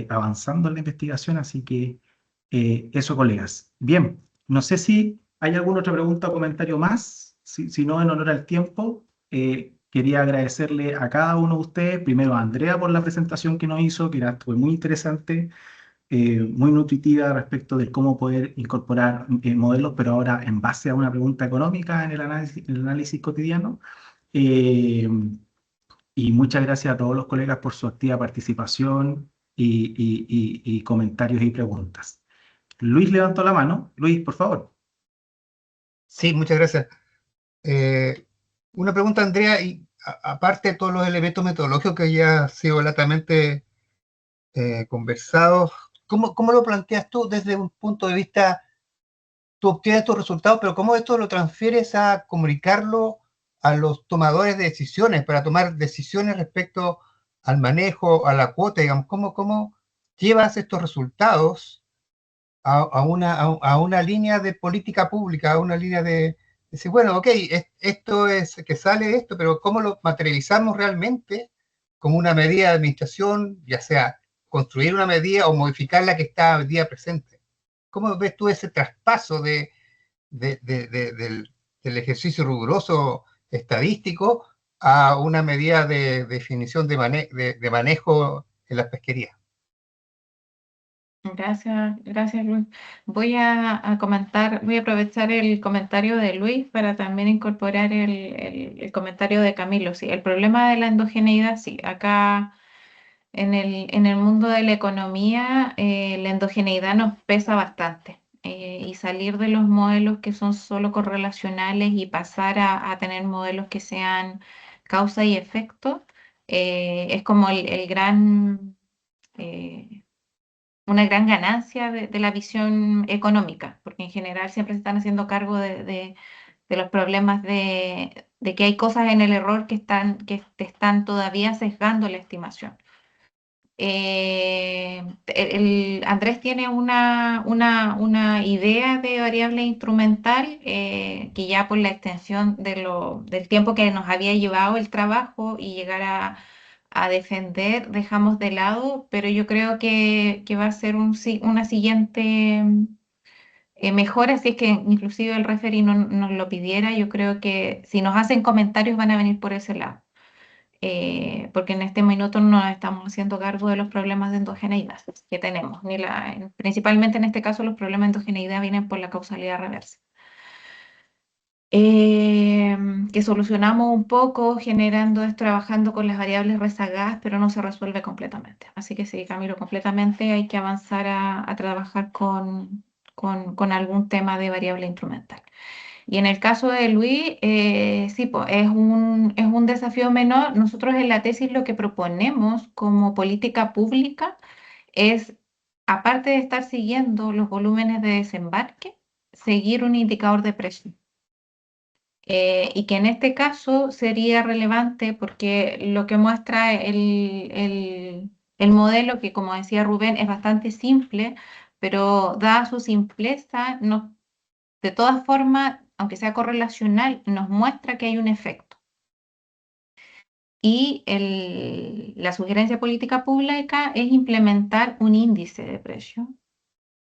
avanzando en la investigación. Así que eso, colegas. Bien, no sé si hay alguna otra pregunta o comentario más. Si no, en honor al tiempo, quería agradecerle a cada uno de ustedes, primero a Andrea por la presentación que nos hizo, que fue muy interesante, muy nutritiva respecto de cómo poder incorporar modelos, pero ahora en base a una pregunta económica en el análisis cotidiano. Eh, y muchas gracias a todos los colegas por su activa participación y comentarios y preguntas. Luis levantó la mano. Luis, por favor. Sí, muchas gracias. Una pregunta, Andrea, y aparte de todos los elementos metodológicos que ya han sido latamente conversados, ¿cómo lo planteas tú desde un punto de vista, tú obtienes tus resultados, pero cómo esto lo transfieres a comunicarlo a los tomadores de decisiones, para tomar decisiones respecto al manejo, a la cuota, digamos, cómo llevas estos resultados a una línea de política pública, a una línea de decir, bueno, ok, esto es que sale esto, pero ¿cómo lo materializamos realmente como una medida de administración, ya sea construir una medida o modificar la que está hoy día presente? ¿Cómo ves tú ese traspaso del ejercicio riguroso estadístico a una medida de definición de manejo en las pesquerías? Gracias Luis. Voy a comentar, voy a aprovechar el comentario de Luis para también incorporar el comentario de Camilo. Sí, el problema de la endogeneidad, sí, acá en el mundo de la economía la endogeneidad nos pesa bastante. Y salir de los modelos que son solo correlacionales y pasar a tener modelos que sean causa y efecto es como el gran... una gran ganancia de la visión económica, porque en general siempre se están haciendo cargo de los problemas de que hay cosas en el error que te están todavía sesgando la estimación. Andrés tiene una idea de variable instrumental que ya por la extensión del tiempo que nos había llevado el trabajo y llegar a defender, dejamos de lado, pero yo creo que va a ser una siguiente mejora, si es que inclusive el referee nos lo pidiera. Yo creo que si nos hacen comentarios van a venir por ese lado. Porque en este minuto no estamos haciendo cargo de los problemas de endogeneidad que tenemos, principalmente en este caso los problemas de endogeneidad vienen por la causalidad reversa. Que solucionamos un poco trabajando con las variables rezagadas, pero no se resuelve completamente. Así que sí, Camilo, completamente hay que avanzar a trabajar con algún tema de variable instrumental. Y en el caso de Luis, sí, es un desafío menor. Nosotros en la tesis lo que proponemos como política pública es, aparte de estar siguiendo los volúmenes de desembarque, seguir un indicador de precio. Y que en este caso sería relevante porque lo que muestra el modelo, que como decía Rubén, es bastante simple, pero dada su simpleza, de todas formas, aunque sea correlacional, nos muestra que hay un efecto. Y la sugerencia política pública es implementar un índice de precio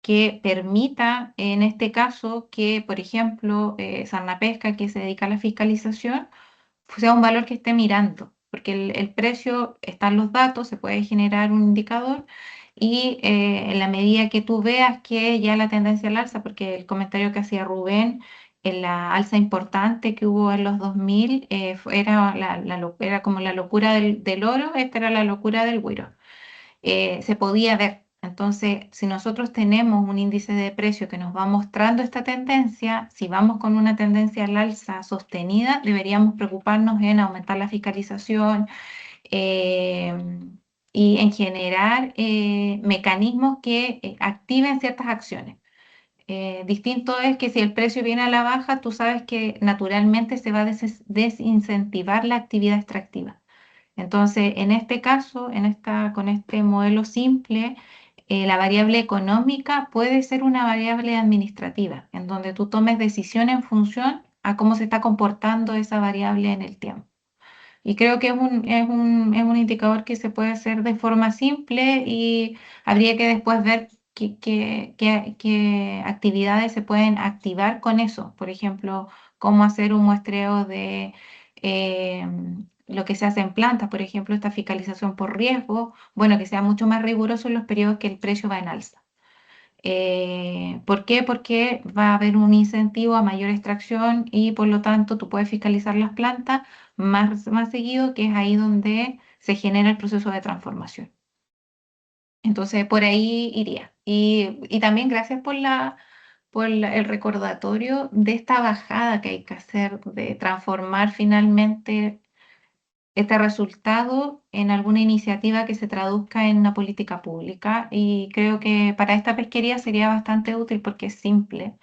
que permita, en este caso, que, por ejemplo, Sarnapesca, que se dedica a la fiscalización, sea un valor que esté mirando, porque el precio, están los datos, se puede generar un indicador y en la medida que tú veas que ya la tendencia al alza, porque el comentario que hacía Rubén, en la alza importante que hubo en los 2000, era, era como la locura del oro, esta era la locura del güiro. Se podía ver. Entonces, si nosotros tenemos un índice de precio que nos va mostrando esta tendencia, si vamos con una tendencia al alza sostenida, deberíamos preocuparnos en aumentar la fiscalización eh, y en generar mecanismos que activen ciertas acciones. Distinto es que si el precio viene a la baja, tú sabes que naturalmente se va a desincentivar la actividad extractiva. Entonces, en este caso, con este modelo simple, la variable económica puede ser una variable administrativa, en donde tú tomes decisión en función a cómo se está comportando esa variable en el tiempo. Y creo que es un indicador que se puede hacer de forma simple y habría que después ver qué actividades se pueden activar con eso. Por ejemplo, cómo hacer un muestreo de eh, lo que se hace en plantas, por ejemplo, esta fiscalización por riesgo, bueno, que sea mucho más riguroso en los periodos que el precio va en alza. ¿Por qué? Porque va a haber un incentivo a mayor extracción y por lo tanto tú puedes fiscalizar las plantas más seguido, que es ahí donde se genera el proceso de transformación. Entonces, por ahí iría. Y también gracias el recordatorio de esta bajada que hay que hacer, de transformar finalmente este resultado en alguna iniciativa que se traduzca en una política pública. Y creo que para esta pesquería sería bastante útil porque es simple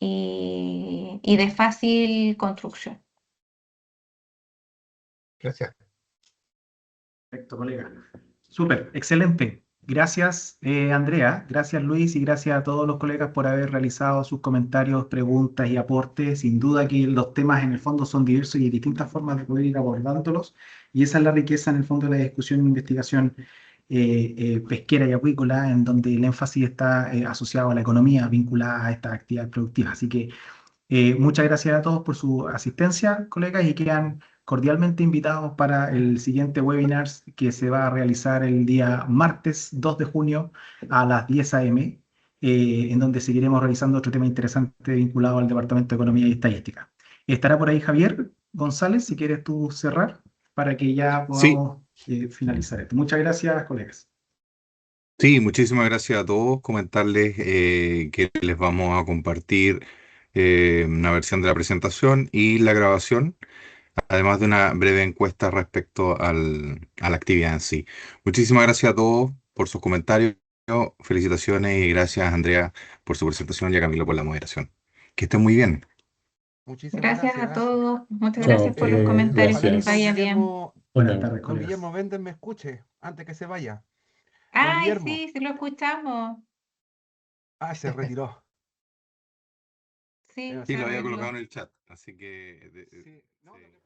y de fácil construcción. Gracias. Perfecto, colega. Súper, excelente. Gracias, Andrea. Gracias, Luis, y gracias a todos los colegas por haber realizado sus comentarios, preguntas y aportes. Sin duda que los temas en el fondo son diversos y hay distintas formas de poder ir abordándolos. Y esa es la riqueza en el fondo de la discusión e investigación pesquera y acuícola, en donde el énfasis está asociado a la economía vinculada a estas actividades productivas. Así que muchas gracias a todos por su asistencia, colegas, y quedan cordialmente invitados para el siguiente webinar que se va a realizar el día martes 2 de junio a las 10 a.m., en donde seguiremos realizando otro tema interesante vinculado al Departamento de Economía y Estadística. Estará por ahí Javier González, si quieres tú cerrar, para que ya Sí, podamos finalizar esto. Muchas gracias, colegas. sí, muchísimas gracias a todos. Comentarles que les vamos a compartir una versión de la presentación y la grabación, además de una breve encuesta respecto a la actividad en sí. Muchísimas gracias a todos por sus comentarios, felicitaciones y gracias, Andrea, por su presentación y a Camilo por la moderación. Que estén muy bien. Muchísimas Gracias a gracias. todos. Muchas Chao, gracias por los Pedro, comentarios. Que Ojalá que les gracias. vaya bien. Buenas Bueno, tardes, don colegas. Guillermo Méndez me escuche antes que se vaya. Don Ay, Guillermo, sí, sí lo escuchamos. se retiró. Sí, Debe Sí, se lo ser. había colocado arregló. en el chat, así que Sí, no, lo que